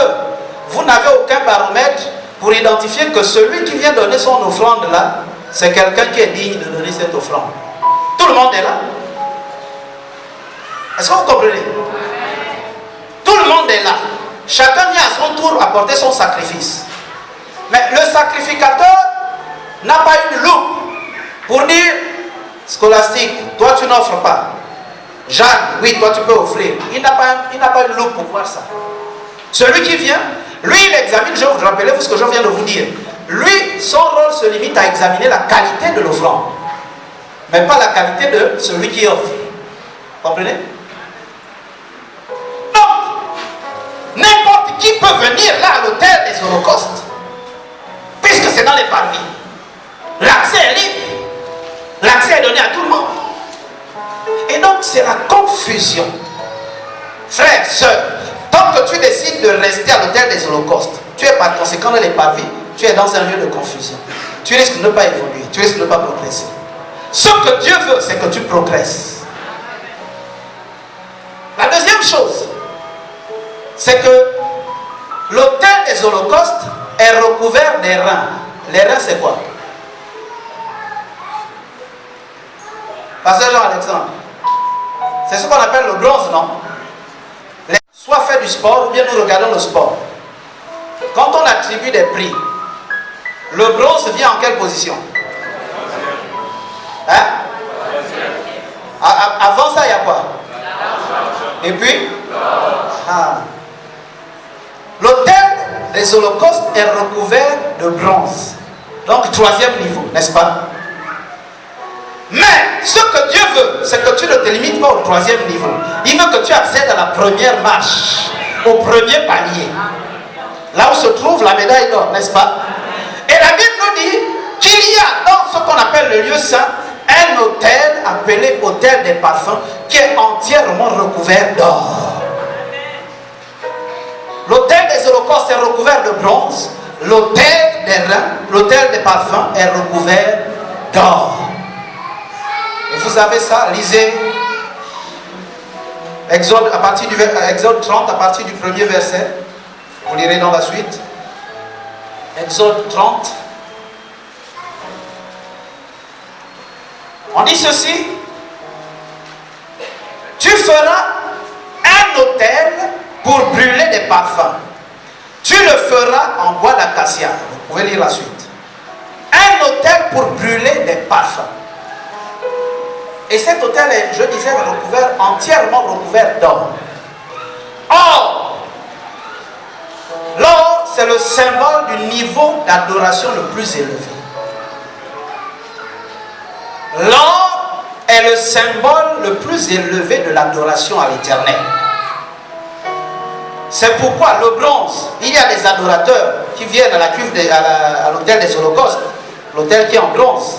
vous n'avez aucun baromètre pour identifier que celui qui vient donner son offrande là, c'est quelqu'un qui est digne de donner cette offrande. Tout le monde est là. Est-ce que vous comprenez? Tout le monde est là. chacun vient à son tour apporter son sacrifice. Mais le sacrificateur n'a pas une loupe pour dire, Scolastique, toi tu n'offres pas. Jeanne, oui, toi tu peux offrir. Il n'a pas une loupe pour voir ça. Celui qui vient, lui il examine, je vous rappelle ce que je viens de vous dire. Lui, son rôle se limite à examiner la qualité de l'offrande, mais pas la qualité de celui qui offre. Comprenez? Donc, n'importe qui peut venir là à l'hôtel des holocaustes, puisque c'est dans les parvis. L'accès est libre. L'accès est donné à tout le monde. Et donc, c'est la confusion. Frères, sœurs, tant que tu décides de rester à l'hôtel des holocaustes, tu es par conséquent dans les parvis, tu es dans un lieu de confusion. Tu risques de ne pas évoluer, tu risques de ne pas progresser. Ce que Dieu veut, c'est que tu progresses. La deuxième chose, c'est que l'autel des holocaustes est recouvert des reins. Les reins, c'est quoi? Pasteur Jean-Alexandre, c'est ce qu'on appelle le bronze, non? Soit fait du sport, ou bien nous regardons le sport. Quand on attribue des prix, le bronze vient en quelle position? Hein? Avant ça, il y a quoi? Et puis? L'autel des holocaustes est recouvert de bronze. Donc, troisième niveau, n'est-ce pas? Mais ce que Dieu veut, c'est que tu ne te limites pas au troisième niveau. Il veut que tu accèdes à la première marche, au premier palier. Là où se trouve la médaille d'or, n'est-ce pas? Et la Bible nous dit qu'il y a dans ce qu'on appelle le lieu saint un autel appelé autel des parfums qui est entièrement recouvert d'or. L'autel des holocaustes est recouvert de bronze. L'autel des reins, l'autel des parfums est recouvert d'or. Et vous avez ça, lisez Exode 30 à partir du premier verset. Vous lirez dans la suite. Exode 30. On dit ceci. Tu feras un autel pour brûler des parfums. Tu le feras en bois d'acacia. Vous pouvez lire la suite. Un autel pour brûler des parfums. Et cet autel est, je disais, recouvert, entièrement recouvert d'or. Or, l'or, c'est le symbole du niveau d'adoration le plus élevé. L'or est le symbole le plus élevé de l'adoration à l'Éternel. C'est pourquoi le bronze, il y a des adorateurs qui viennent à la cuve à l'autel des holocaustes, l'autel qui est en bronze.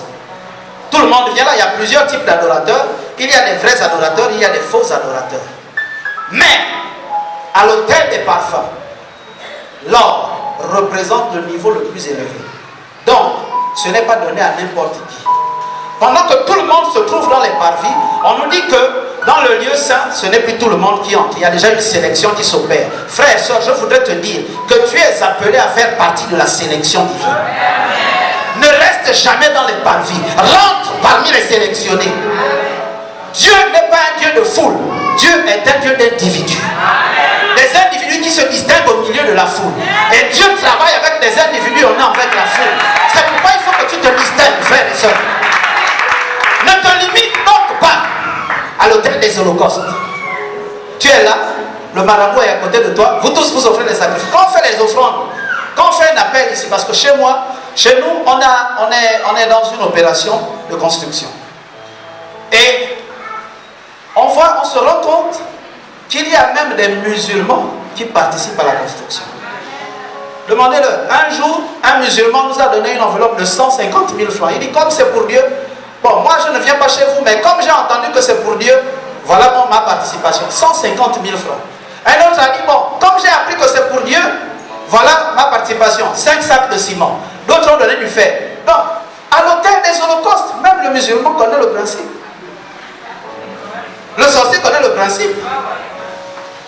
Tout le monde vient là, il y a plusieurs types d'adorateurs. Il y a des vrais adorateurs, il y a des faux adorateurs. Mais, à l'autel des parfums, l'or représente le niveau le plus élevé. Donc, ce n'est pas donné à n'importe qui. Pendant que tout le monde se trouve dans les parvis, on nous dit que dans le lieu saint, ce n'est plus tout le monde qui entre. Il y a déjà une sélection qui s'opère. Frère et soeur, je voudrais te dire que tu es appelé à faire partie de la sélection divine. Ne reste jamais dans les parvis. Rentre parmi les sélectionnés. Dieu n'est pas un Dieu de foule. Dieu est un Dieu d'individus. Des individus qui se distinguent au milieu de la foule. Et Dieu travaille avec des individus, on est avec la foule. C'est pourquoi il faut que tu te distingues, frère et soeur. Ne te limite donc pas à l'autel des holocaustes. Tu es là, le marabout est à côté de toi, vous tous vous offrez des sacrifices. Quand on fait les offrandes, quand on fait un appel ici, parce que chez nous, on est dans une opération de construction. Et on se rend compte qu'il y a même des musulmans qui participent à la construction. Demandez-leur. Un jour, un musulman nous a donné une enveloppe de 150 000 francs. Il dit, comme c'est pour Dieu, bon, moi je ne viens pas chez vous, mais comme j'ai entendu que c'est pour Dieu, voilà ma participation. 150 000 francs. Un autre a dit, bon, comme j'ai appris que c'est pour Dieu, voilà ma participation. 5 sacs de ciment. D'autres ont donné du fer. Donc, à l'autel des holocaustes, même le musulman connaît le principe. Le sorcier connaît le principe.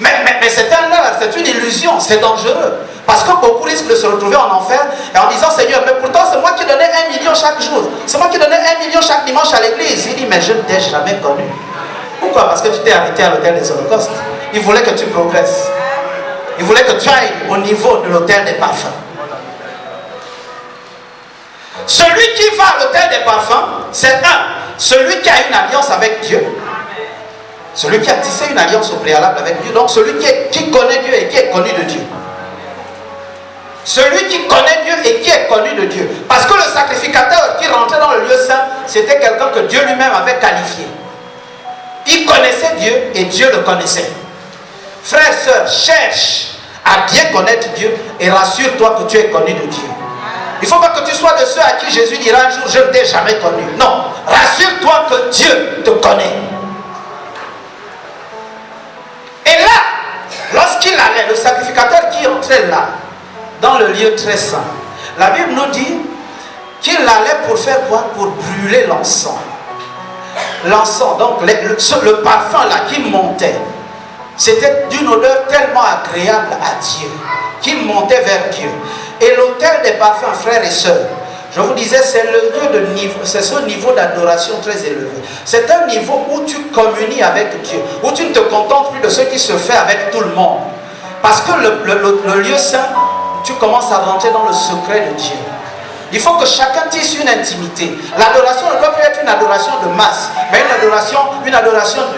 Mais c'est un leurre, c'est une illusion, c'est dangereux. Parce que beaucoup risquent de se retrouver en enfer et en disant, Seigneur, mais pourtant c'est moi qui donnais 1 million chaque jour. C'est moi qui donnais 1 million chaque dimanche à l'église. Il dit, mais je ne t'ai jamais connu. Pourquoi? Parce que tu t'es arrêté à l'autel des holocaustes. Il voulait que tu progresses. Il voulait que tu ailles au niveau de l'autel des parfums. Celui qui va à l'autel des parfums, c'est celui qui a une alliance avec Dieu. Celui qui a tissé une alliance au préalable avec Dieu. Donc celui qui connaît Dieu et qui est connu de Dieu. Celui qui connaît Dieu et qui est connu de Dieu. Parce que le sacrificateur qui rentrait dans le lieu saint, c'était quelqu'un que Dieu lui-même avait qualifié. Il connaissait Dieu et Dieu le connaissait. Frères, sœurs, cherche à bien connaître Dieu et rassure-toi que tu es connu de Dieu. Il ne faut pas que tu sois de ceux à qui Jésus dira un jour, je ne t'ai jamais connu. Non, rassure-toi que Dieu te connaît. Et là, lorsqu'il allait, le sacrificateur qui entrait là, dans le lieu très saint, la Bible nous dit qu'il allait pour faire quoi? Pour brûler l'encens. L'encens, donc le parfum là qui montait, c'était d'une odeur tellement agréable à Dieu, qui montait vers Dieu. Et l'autel des parfums, frères et sœurs, je vous disais, c'est le lieu de niveau, c'est ce niveau d'adoration très élevé. C'est un niveau où tu communies avec Dieu, où tu ne te contentes plus de ce qui se fait avec tout le monde. Parce que le lieu saint, tu commences à rentrer dans le secret de Dieu. Il faut que chacun tisse une intimité. L'adoration ne doit plus être une adoration de masse, mais une adoration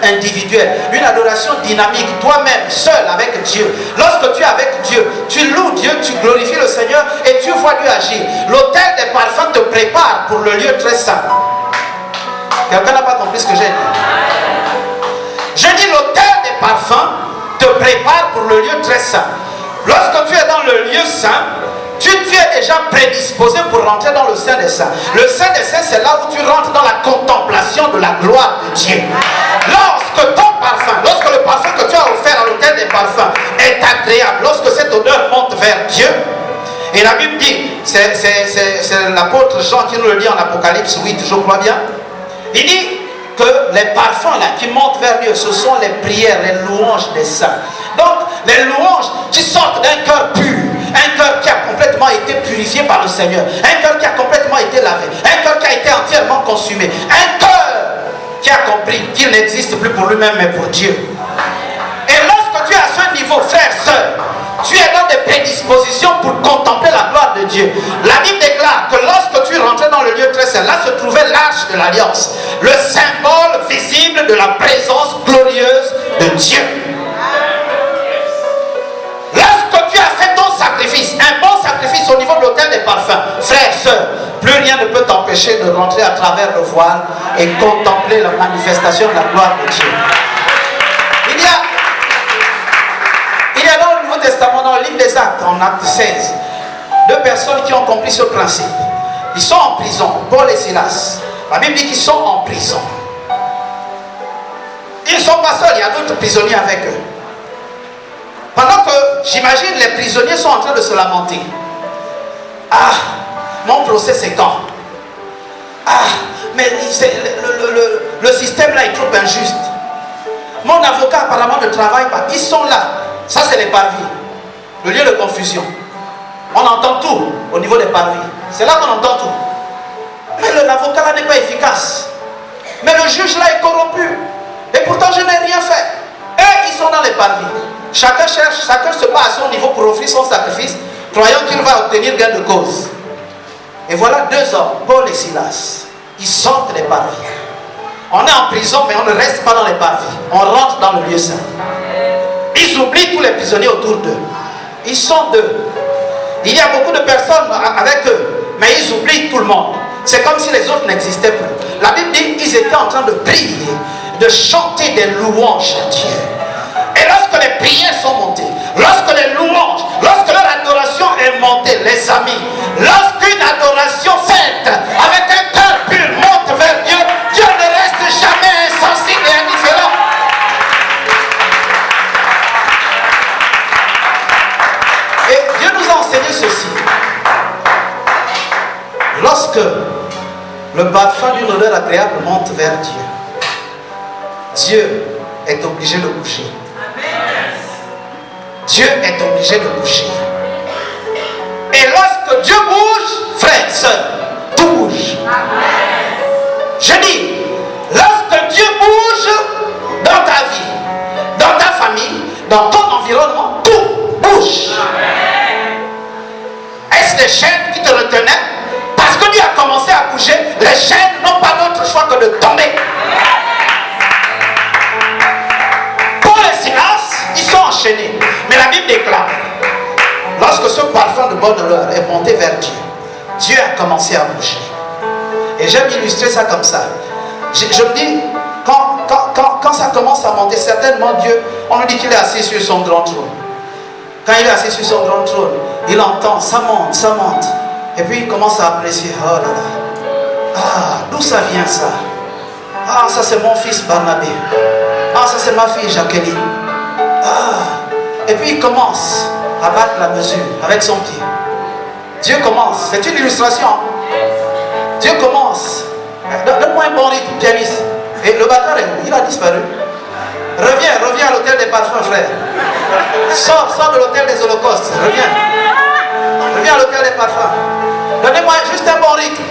individuelle, une adoration dynamique, toi-même, seul avec Dieu. Lorsque tu es avec Dieu, tu loues Dieu, tu glorifies le Seigneur et tu vois Dieu agir. L'autel des parfums te prépare pour le lieu très saint. Quelqu'un n'a pas compris ce que j'ai dit? Je dis l'autel des parfums te prépare pour le lieu très saint. Lorsque tu es dans le lieu saint, tu es déjà prédisposé pour rentrer dans le Saint des Saints. Le Saint des Saints, c'est là où tu rentres dans la contemplation de la gloire de Dieu. Lorsque ton parfum, lorsque le parfum que tu as offert à l'autel des parfums est agréable, lorsque cette odeur monte vers Dieu, et la Bible dit, c'est l'apôtre Jean qui nous le dit en Apocalypse 8, je crois bien, il dit que les parfums là qui montent vers Dieu, ce sont les prières, les louanges des saints. Donc, les louanges qui sortent d'un cœur pur, un cœur qui a complètement été purifié par le Seigneur, un cœur qui a complètement été lavé, un cœur qui a été entièrement consumé, un cœur qui a compris qu'il n'existe plus pour lui-même mais pour Dieu. Et lorsque tu es à ce niveau, frère, sœur, tu es dans des prédispositions pour contempler la gloire de Dieu. La Bible déclare que lorsque tu rentrais dans le lieu très saint, là se trouvait l'arche de l'alliance, le symbole visible de la présence glorieuse de Dieu. Lorsque tu as fait ton sacrifice, un bon sacrifice au niveau de l'autel des parfums, frère, sœur, plus rien ne peut t'empêcher de rentrer à travers le voile et contempler la manifestation de la gloire de Dieu. Il y a dans le Nouveau Testament, dans le livre des Actes, en Acte 16, deux personnes qui ont compris ce principe. Ils sont en prison, Paul et Silas. La Bible dit qu'ils sont en prison. Ils ne sont pas seuls, il y a d'autres prisonniers avec eux. Pendant que, j'imagine, les prisonniers sont en train de se lamenter. Ah, mon procès c'est quand? Ah, mais le système là est trop injuste. Mon avocat apparemment ne travaille pas. Ils sont là. Ça c'est les parvis. Le lieu de confusion. On entend tout au niveau des parvis. C'est là qu'on entend tout. Mais l'avocat là n'est pas efficace. Mais le juge là est corrompu. Et pourtant je n'ai rien fait. Eux ils sont dans les parvis. Chacun cherche, chacun se bat à son niveau pour offrir son sacrifice, croyant qu'il va obtenir gain de cause. Et voilà deux hommes, Paul et Silas. Ils sortent des parvis. On est en prison, mais on ne reste pas dans les parvis. On rentre dans le lieu saint. Ils oublient tous les prisonniers autour d'eux. Ils sont deux. Il y a beaucoup de personnes avec eux, mais ils oublient tout le monde. C'est comme si les autres n'existaient plus. La Bible dit qu'ils étaient en train de prier, de chanter des louanges à Dieu. Et lorsque les prières sont montées, lorsque les louanges, lorsque leur adoration est montée, les amis, lorsqu'une adoration faite avec un cœur pur monte vers Dieu, Dieu ne reste jamais insensible et indifférent. Et Dieu nous a enseigné ceci. Lorsque le parfum d'une odeur agréable monte vers Dieu, Dieu est obligé de bouger. Dieu est obligé de bouger. Et lorsque Dieu bouge, frère, sœur, tout bouge. Je dis, lorsque Dieu bouge dans ta vie, dans ta famille, dans ton environnement, tout bouge. commencé à bouger. Et j'aime illustrer ça comme ça. Je me dis, quand ça commence à monter, certainement Dieu, on nous dit qu'il est assis sur son grand trône. Quand il est assis sur son grand trône, il entend, ça monte, ça monte. Et puis il commence à apprécier, oh là là, ah, d'où ça vient ça? Ah, ça c'est mon fils Barnabé. Ah, ça c'est ma fille Jacqueline. Ah, et puis il commence à battre la mesure avec son pied. Dieu commence, c'est une illustration. Dieu commence. Donne-moi un bon rythme, pianiste. Et le batteur est où? Il a disparu. Reviens à l'hôtel des parfums, frère. Sors de l'hôtel des holocaustes. Reviens à l'hôtel des parfums. Donnez-moi juste un bon rythme.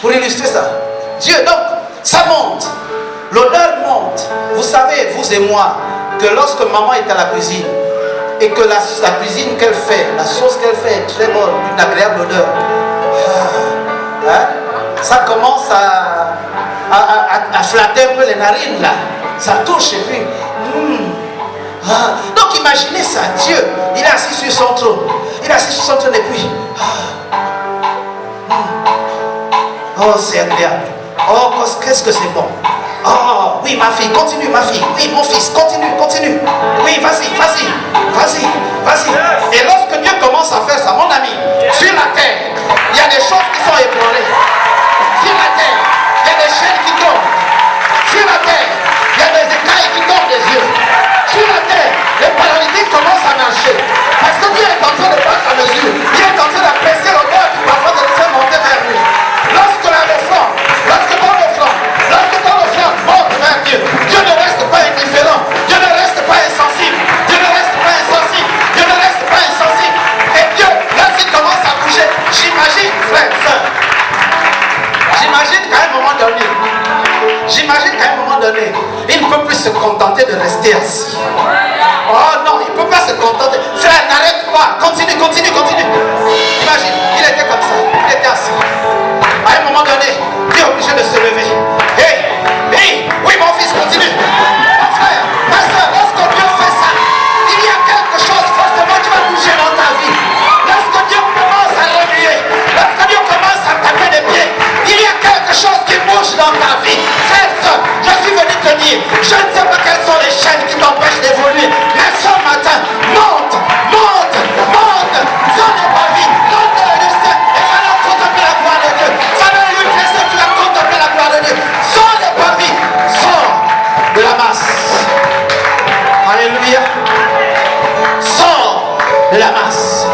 Pour illustrer ça. Dieu, donc, ça monte. L'odeur monte. Vous savez, vous et moi, que lorsque maman est à la cuisine, et que la cuisine qu'elle fait, la sauce qu'elle fait est très bonne, une agréable odeur, ça commence à flatter un peu les narines là. Ça touche et puis... Donc imaginez ça, Dieu, il est assis sur son trône. Il est assis sur son trône et puis... Oh, c'est agréable. Oh, qu'est-ce que c'est bon. Oh, oui, ma fille, continue, ma fille. Oui, mon fils, continue. Oui, vas-y. Et lorsque Dieu commence à faire ça, mon ami, sur la terre, il y a des choses qui sont ébranlées. Sur la terre, il y a des chaînes qui tombent. Sur la terre, il y a des écailles qui tombent des yeux. Sur la terre, les paralytiques commencent à marcher. Parce que Dieu est en train de battre la mesure. Dieu est en train d'apprécier l'odeur du parfum de nous faire monter vers lui. Lorsque ton offrande monte vers Dieu, Dieu ne reste pas indifférent. Dieu ne reste pas insensible. Et Dieu, lorsqu'il commence à bouger, j'imagine, frère, soeur, j'imagine qu'à un moment donné, il ne peut plus se contenter de rester assis. Oh non, il ne peut pas se contenter. Frère, n'arrête pas. Continue. Imagine, il était comme ça. Il était assis. À un moment donné, il est obligé de se lever. Hey, oui, mon fils, continue. Mon frère, ma soeur, lorsque Dieu fait ça, il y a quelque chose forcément qui va bouger dans ta vie. Lorsque Dieu commence à remuer, lorsque Dieu commence à taper des pieds, il y a quelque chose qui bouge dans ta vie. Frère, soeur, je suis venu te dire, je ne sais pas quelles sont les chaînes qui t'empêchent d'évoluer, mais ce matin, monte. Ça n'est pas vie. L'honneur du Saint, et va leur contempler la gloire de Dieu. Ça n'est lui plaisir, tu vas contempler la gloire de Dieu. Sors n'est pas vie. Sors de la masse. Alléluia. Sors de la masse.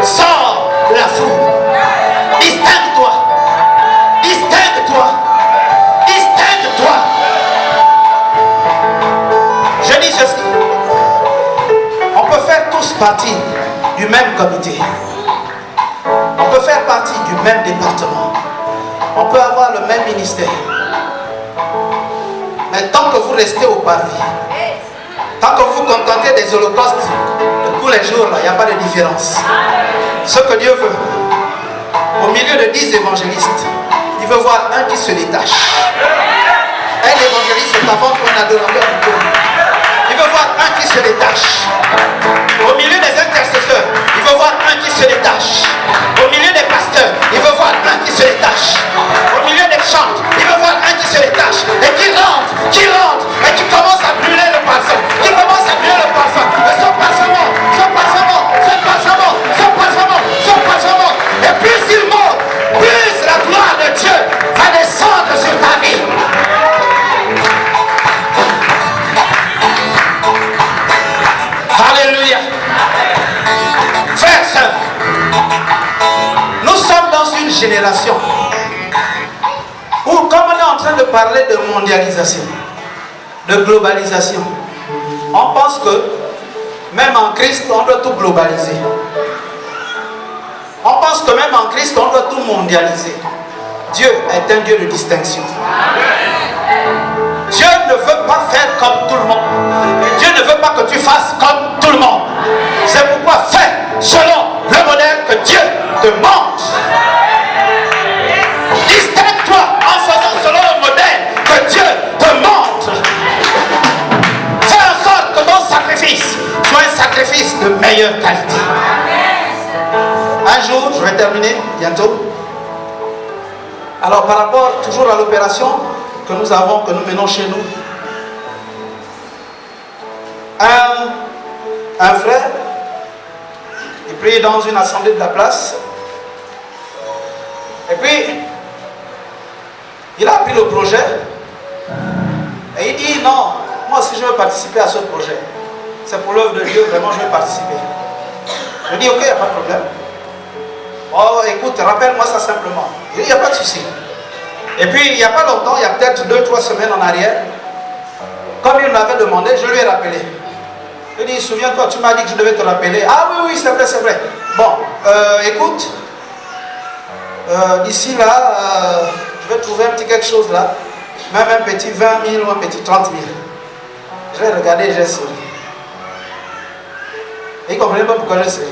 Sors de la foule. Distingue-toi. Je dis ceci. On peut faire tous partie du même comité. On peut faire partie du même département. On peut avoir le même ministère. Mais tant que vous restez au parvis, tant que vous contentez des holocaustes de tous les jours, il n'y a pas de différence. Ce que Dieu veut, au milieu de 10 évangélistes, il veut voir un qui se détache. Un évangéliste est avant qu'on adorateur du Dieu. Il veut voir un qui se détache. Au milieu des intercesseurs, il veut voir un qui se détache. Au milieu des pasteurs, il veut voir un qui se détache. Au milieu des chantes, il veut voir un qui se détache. Et qui rentre, et qui commence à brûler le parfum. Et plus il monte, plus la gloire de Dieu va descendre sur ta vie. Alléluia. Frères, sœurs, nous sommes dans une génération où, comme on est en train de parler de mondialisation, de globalisation, on pense que même en Christ, on doit tout globaliser. On pense que même en Christ, on doit tout mondialiser. Dieu est un Dieu de distinction. Dieu ne veut pas faire comme tout le monde. Et Dieu ne veut pas que tu fasses comme tout le monde. C'est pourquoi fais selon le modèle que Dieu te montre. Distingue-toi en faisant selon le modèle que Dieu te montre. Fais en sorte que ton sacrifice soit un sacrifice de meilleure qualité. Un jour, je vais terminer bientôt. Alors par rapport toujours à l'opération que nous avons, que nous menons chez nous, un frère, il prie dans une assemblée de la place, et puis il a pris le projet, et il dit non, moi si je veux participer à ce projet, c'est pour l'œuvre de Dieu, vraiment je veux participer. Je dis ok, il n'y a pas de problème. Oh écoute, rappelle-moi ça simplement. Il dit il n'y a pas de souci. Et puis il n'y a pas longtemps, il y a peut-être 2-3 semaines en arrière, comme il m'avait demandé, je lui ai rappelé. Je lui ai dit, souviens-toi, tu m'as dit que je devais te rappeler. Ah oui, oui, c'est vrai, c'est vrai. Bon, écoute, d'ici là, je vais trouver un petit quelque chose là, même un petit 20 000 ou un petit 30 000. Je vais regarder, j'ai souri. Et il ne comprenait pas pourquoi je souriais.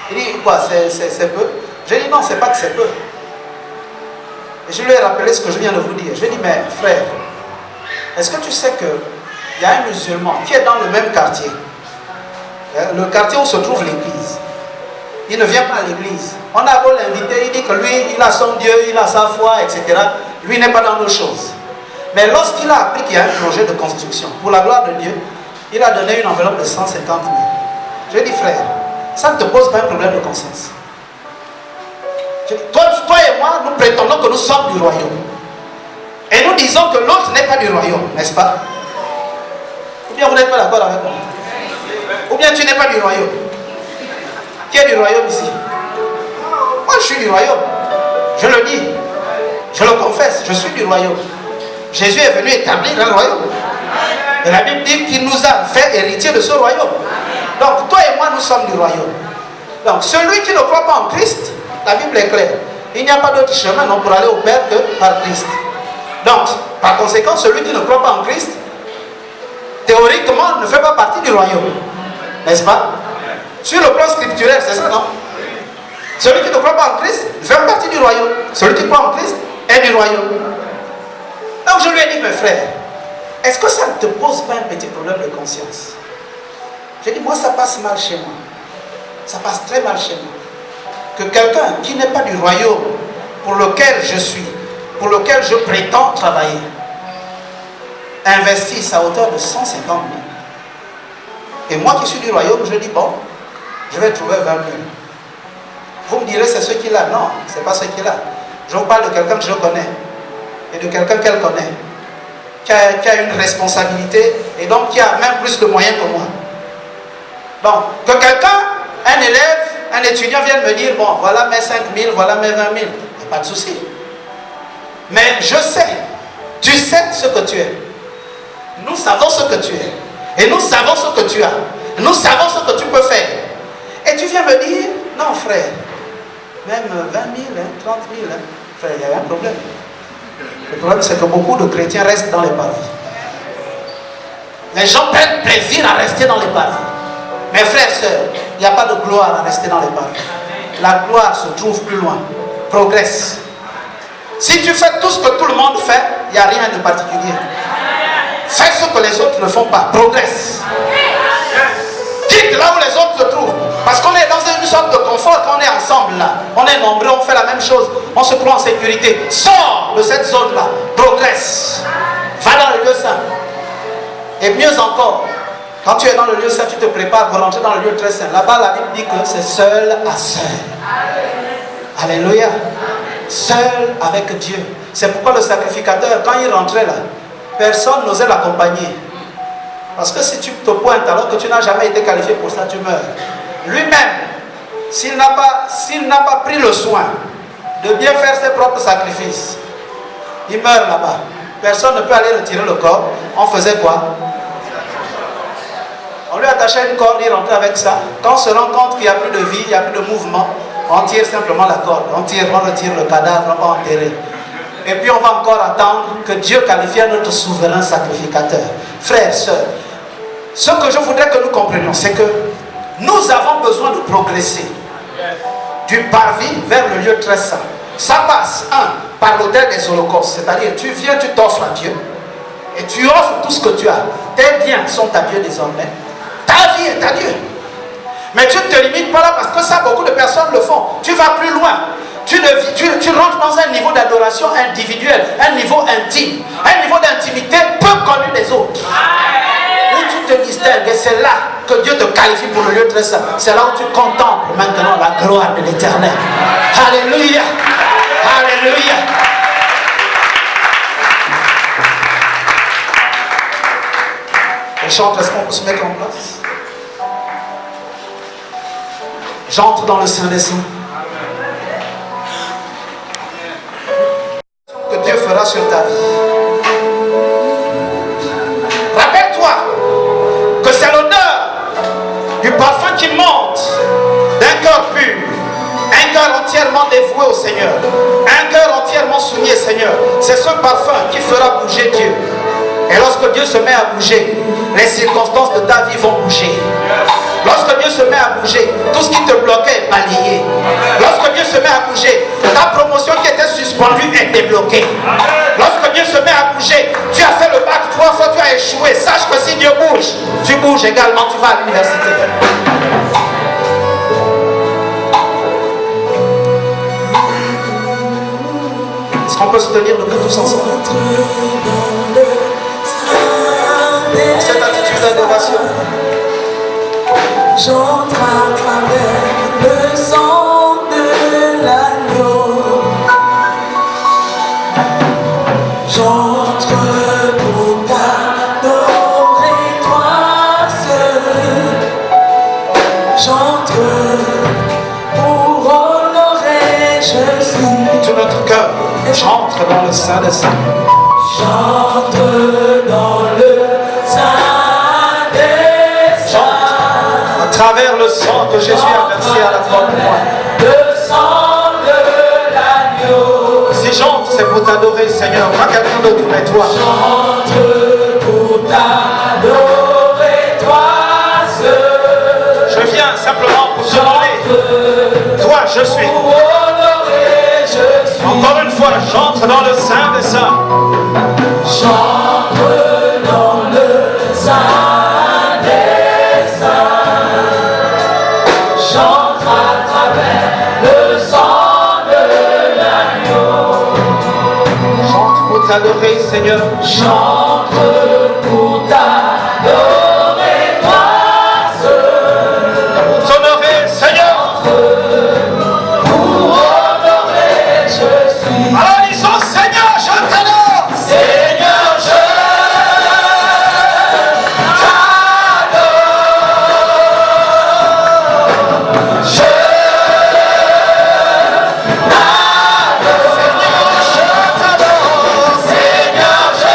Il dit, quoi, c'est peu? J'ai dit, non, c'est pas que c'est peu. Et je lui ai rappelé ce que je viens de vous dire. Je lui ai dit, mais frère, est-ce que tu sais qu'il y a un musulman qui est dans le même quartier, le quartier où se trouve l'église? Il ne vient pas à l'église. On a beau l'inviter, il dit que lui, il a son Dieu, il a sa foi, etc. Lui n'est pas dans nos choses. Mais lorsqu'il a appris qu'il y a un projet de construction, pour la gloire de Dieu, il a donné une enveloppe de 150 000. Je lui ai dit, frère, ça ne te pose pas un problème de conscience? Toi et moi, nous prétendons que nous sommes du royaume. Et nous disons que l'autre n'est pas du royaume, n'est-ce pas? Ou bien vous n'êtes pas d'accord avec moi? Ou bien tu n'es pas du royaume? Qui est du royaume ici? Moi je suis du royaume. Je le dis. Je le confesse. Je suis du royaume. Jésus est venu établir un royaume. Et la Bible dit qu'il nous a fait héritier de ce royaume. Donc toi et moi nous sommes du royaume. Donc celui qui ne croit pas en Christ, la Bible est claire. Il n'y a pas d'autre chemin non, pour aller au Père que par Christ. Donc, par conséquent, celui qui ne croit pas en Christ, théoriquement, ne fait pas partie du royaume. N'est-ce pas? Sur le plan scripturaire, c'est ça, non? Celui qui ne croit pas en Christ ne fait pas partie du royaume. Celui qui croit en Christ est du royaume. Donc je lui ai dit, mes frères, est-ce que ça ne te pose pas un petit problème de conscience? J'ai dit, moi ça passe mal chez moi. Ça passe très mal chez moi. Que quelqu'un qui n'est pas du royaume pour lequel je suis, pour lequel je prétends travailler, investisse à hauteur de 150 000. Et moi qui suis du royaume, je dis, bon, je vais trouver 20 000. Vous me direz, c'est ce qu'il a. Non, ce n'est pas ce qu'il a. Je vous parle de quelqu'un que je connais. Et de quelqu'un qu'elle connaît. Qui a une responsabilité et donc qui a même plus de moyens que moi. Donc, que quelqu'un, un élève, un étudiant vienne me dire, bon, voilà mes 5 000, voilà mes 20 000. Il n'y a pas de souci. Mais je sais, tu sais ce que tu es. Nous savons ce que tu es. Et nous savons ce que tu as. Nous savons ce que tu peux faire. Et tu viens me dire, non frère, même 20 000, 30 000, frère, il y a un problème. Le problème c'est que beaucoup de chrétiens restent dans les parvis. Les gens prennent plaisir à rester dans les parvis. Mes frères, sœurs, il n'y a pas de gloire à rester dans les parvis. La gloire se trouve plus loin. Progresse. Si tu fais tout ce que tout le monde fait, il n'y a rien de particulier. Fais ce que les autres ne font pas. Progresse. Quitte là où les autres se trouvent. Parce qu'on est dans une sorte de confort quand on est ensemble là. On est nombreux, on fait la même chose. On se croit en sécurité. Sors de cette zone-là. Progresse. Va dans le lieu saint. Et mieux encore, quand tu es dans le lieu saint, tu te prépares pour rentrer dans le lieu très saint. Là-bas, la Bible dit que c'est seul à seul. Alléluia. Seul avec Dieu. C'est pourquoi le sacrificateur, quand il rentrait là, personne n'osait l'accompagner. Parce que si tu te pointes alors que tu n'as jamais été qualifié pour ça, tu meurs. Lui-même, s'il n'a pas pris le soin de bien faire ses propres sacrifices, il meurt là-bas. Personne ne peut aller retirer le corps. On faisait quoi? On lui attachait une corde, il rentrait avec ça. Quand on se rend compte qu'il n'y a plus de vie, il n'y a plus de mouvement, on tire simplement la corde. On retire le cadavre, on va enterrer. Et puis on va encore attendre que Dieu qualifie notre souverain sacrificateur. Frères, sœurs, ce que je voudrais que nous comprenions, c'est que nous avons besoin de progresser du parvis vers le lieu très saint. Ça passe, par l'autel des holocaustes, c'est-à-dire tu viens, tu t'offres à Dieu et tu offres tout ce que tu as. Tes biens sont à Dieu désormais. Ta vie est à Dieu. Mais tu ne te limites pas là parce que ça, beaucoup de personnes le font. Tu vas plus loin. Tu rentres dans un niveau d'adoration individuel, un niveau intime, un niveau d'intimité peu connu des autres. Où tu te distingues et c'est là que Dieu te qualifie pour le lieu très saint. C'est là où tu contemples maintenant la gloire de l'Éternel. Alléluia. Alléluia. Et chante, est-ce qu'on peut se mettre en place? J'entre dans le Saint des Saints. Que Dieu fera sur ta vie. Rappelle-toi que c'est l'odeur du parfum qui monte d'un cœur pur, un cœur entièrement dévoué au Seigneur, un cœur entièrement soumis au Seigneur. C'est ce parfum qui fera bouger Dieu. Et lorsque Dieu se met à bouger, les circonstances de ta vie vont bouger. Lorsque Dieu se met à bouger, tout ce qui te bloquait est balayé. Lorsque Dieu se met à bouger, ta promotion qui était suspendue est débloquée. Lorsque Dieu se met à bouger, tu as fait le bac 3 fois, tu as échoué. Sache que si Dieu bouge, tu bouges également, tu vas à l'université. Est-ce qu'on peut se tenir debout tous ensemble? Dans cette attitude d'adoration. J'entre à travers le sang de l'agneau. J'entre pour t'adorer toi seul. J'entre pour honorer, je suis. Tout notre cœur, j'entre dans le Saint des Saints. J'entre dans le Saint des Saints. À travers le sang que Jésus a versé à la croix pour moi. Le sang de l'agneau. Si j'entre, c'est pour t'adorer, Seigneur. Pas quelqu'un d'autre, mais toi. J'entre pour t'adorer, toi seul. Je viens simplement pour te donner. Toi, je suis. Pour honorer, je suis. Encore une fois, j'entre dans le Saint des Saints. J'entre dans le Saint des Saints. J'entre à travers le sang de l'agneau. J'entre pour t'adorer, Seigneur. J'entre pour t'adorer, toi seul. Pour t'honorer, Seigneur. Pour honorer, je suis. Alors disons, Seigneur, je t'adore. Seigneur, je t'adore. Je t'adore. Seigneur, je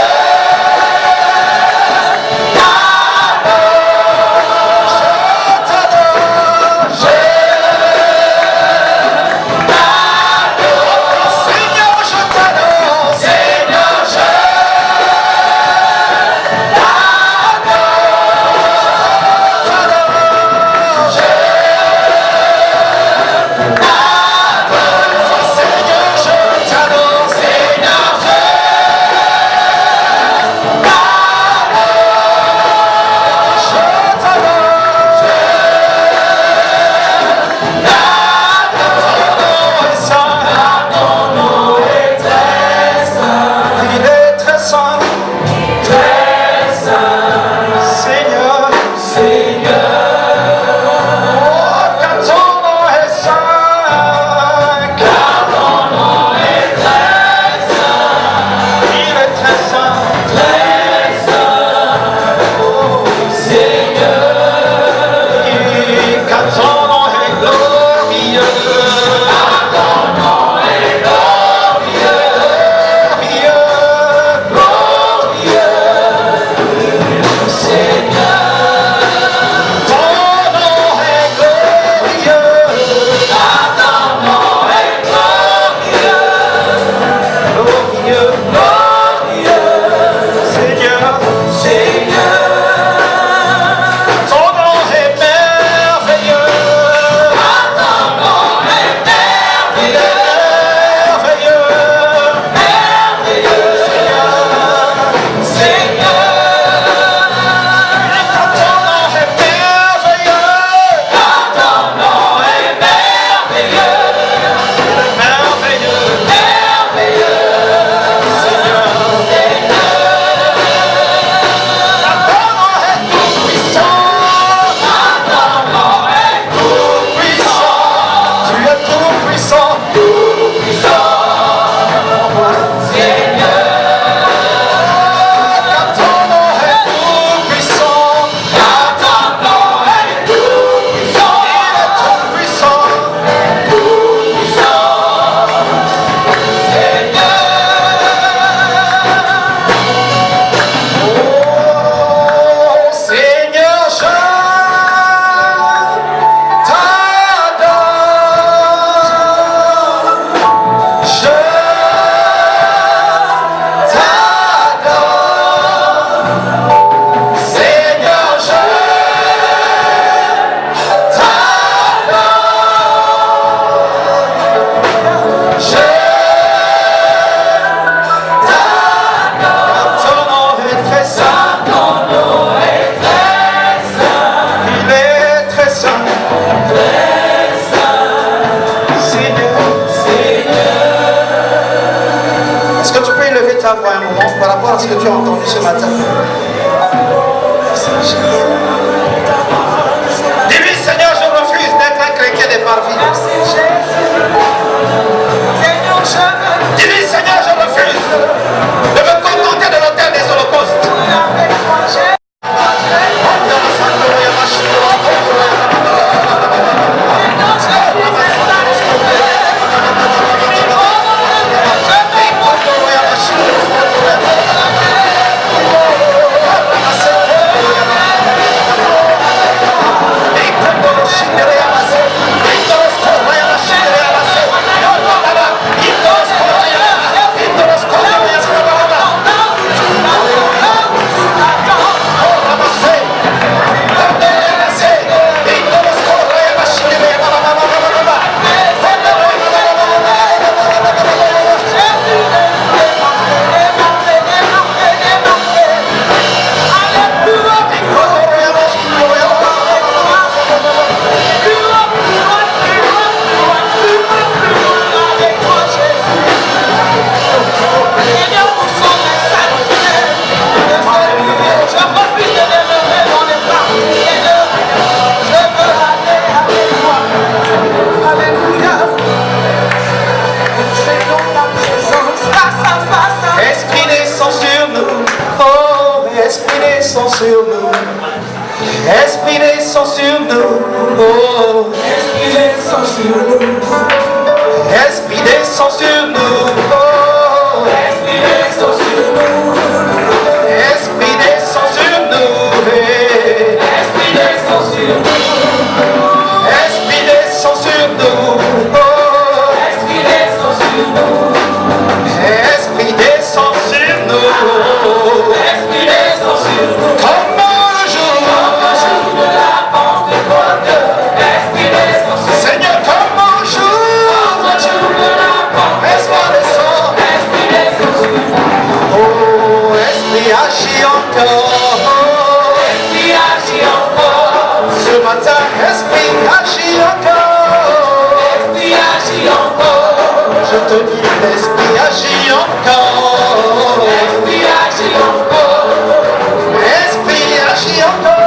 t'avoir un moment par rapport à ce que tu as entendu ce matin. Dis-lui, Seigneur, je refuse d'être un chrétien des parvis. Dis-lui, Seigneur, je refuse de me contenter de l'autel des holocaustes. Esprit descend sur nous, oh. Esprit descend sur nous. Esprit descend sur nous, oh. Esprit descend sur nous. Esprit descend sur nous, hey. Esprit descend sur nous. Esprit descend sur nous, oh. Esprit descend sur nous. Esprit descend sur nous. Esprit descend sur nous. Seigneur, comme un jour, laisse-moi descendre. Oh, Esprit agit encore. Esprit agit encore. Ce matin, Esprit agit encore. Esprit agit encore. Je te dis, Esprit agit encore. Esprit agit encore. Esprit agit encore.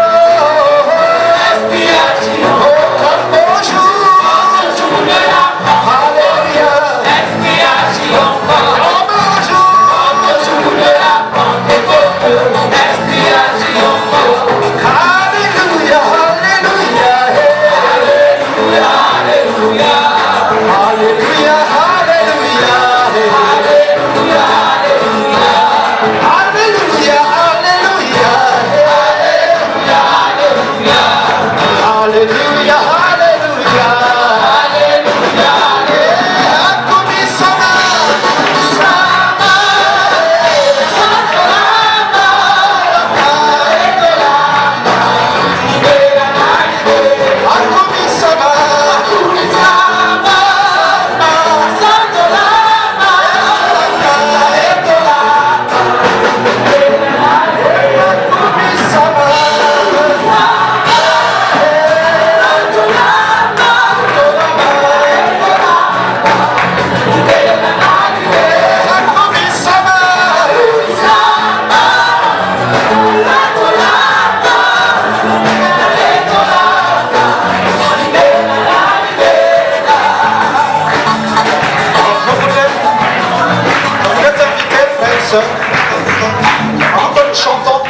En nous chantons,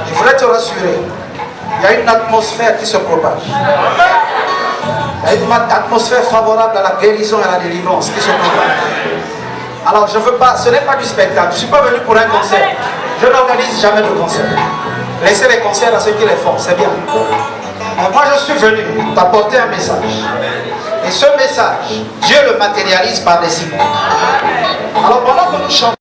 je voudrais te rassurer, il y a une atmosphère qui se propage. Il y a une atmosphère favorable à la guérison et à la délivrance qui se propage. Alors je veux pas, ce n'est pas du spectacle, je ne suis pas venu pour un concert. Je n'organise jamais de concert. Laissez les concerts à ceux qui les font, c'est bien. Mais moi je suis venu t'apporter un message. Et ce message, Dieu le matérialise par des signes. Alors pendant que nous chantons,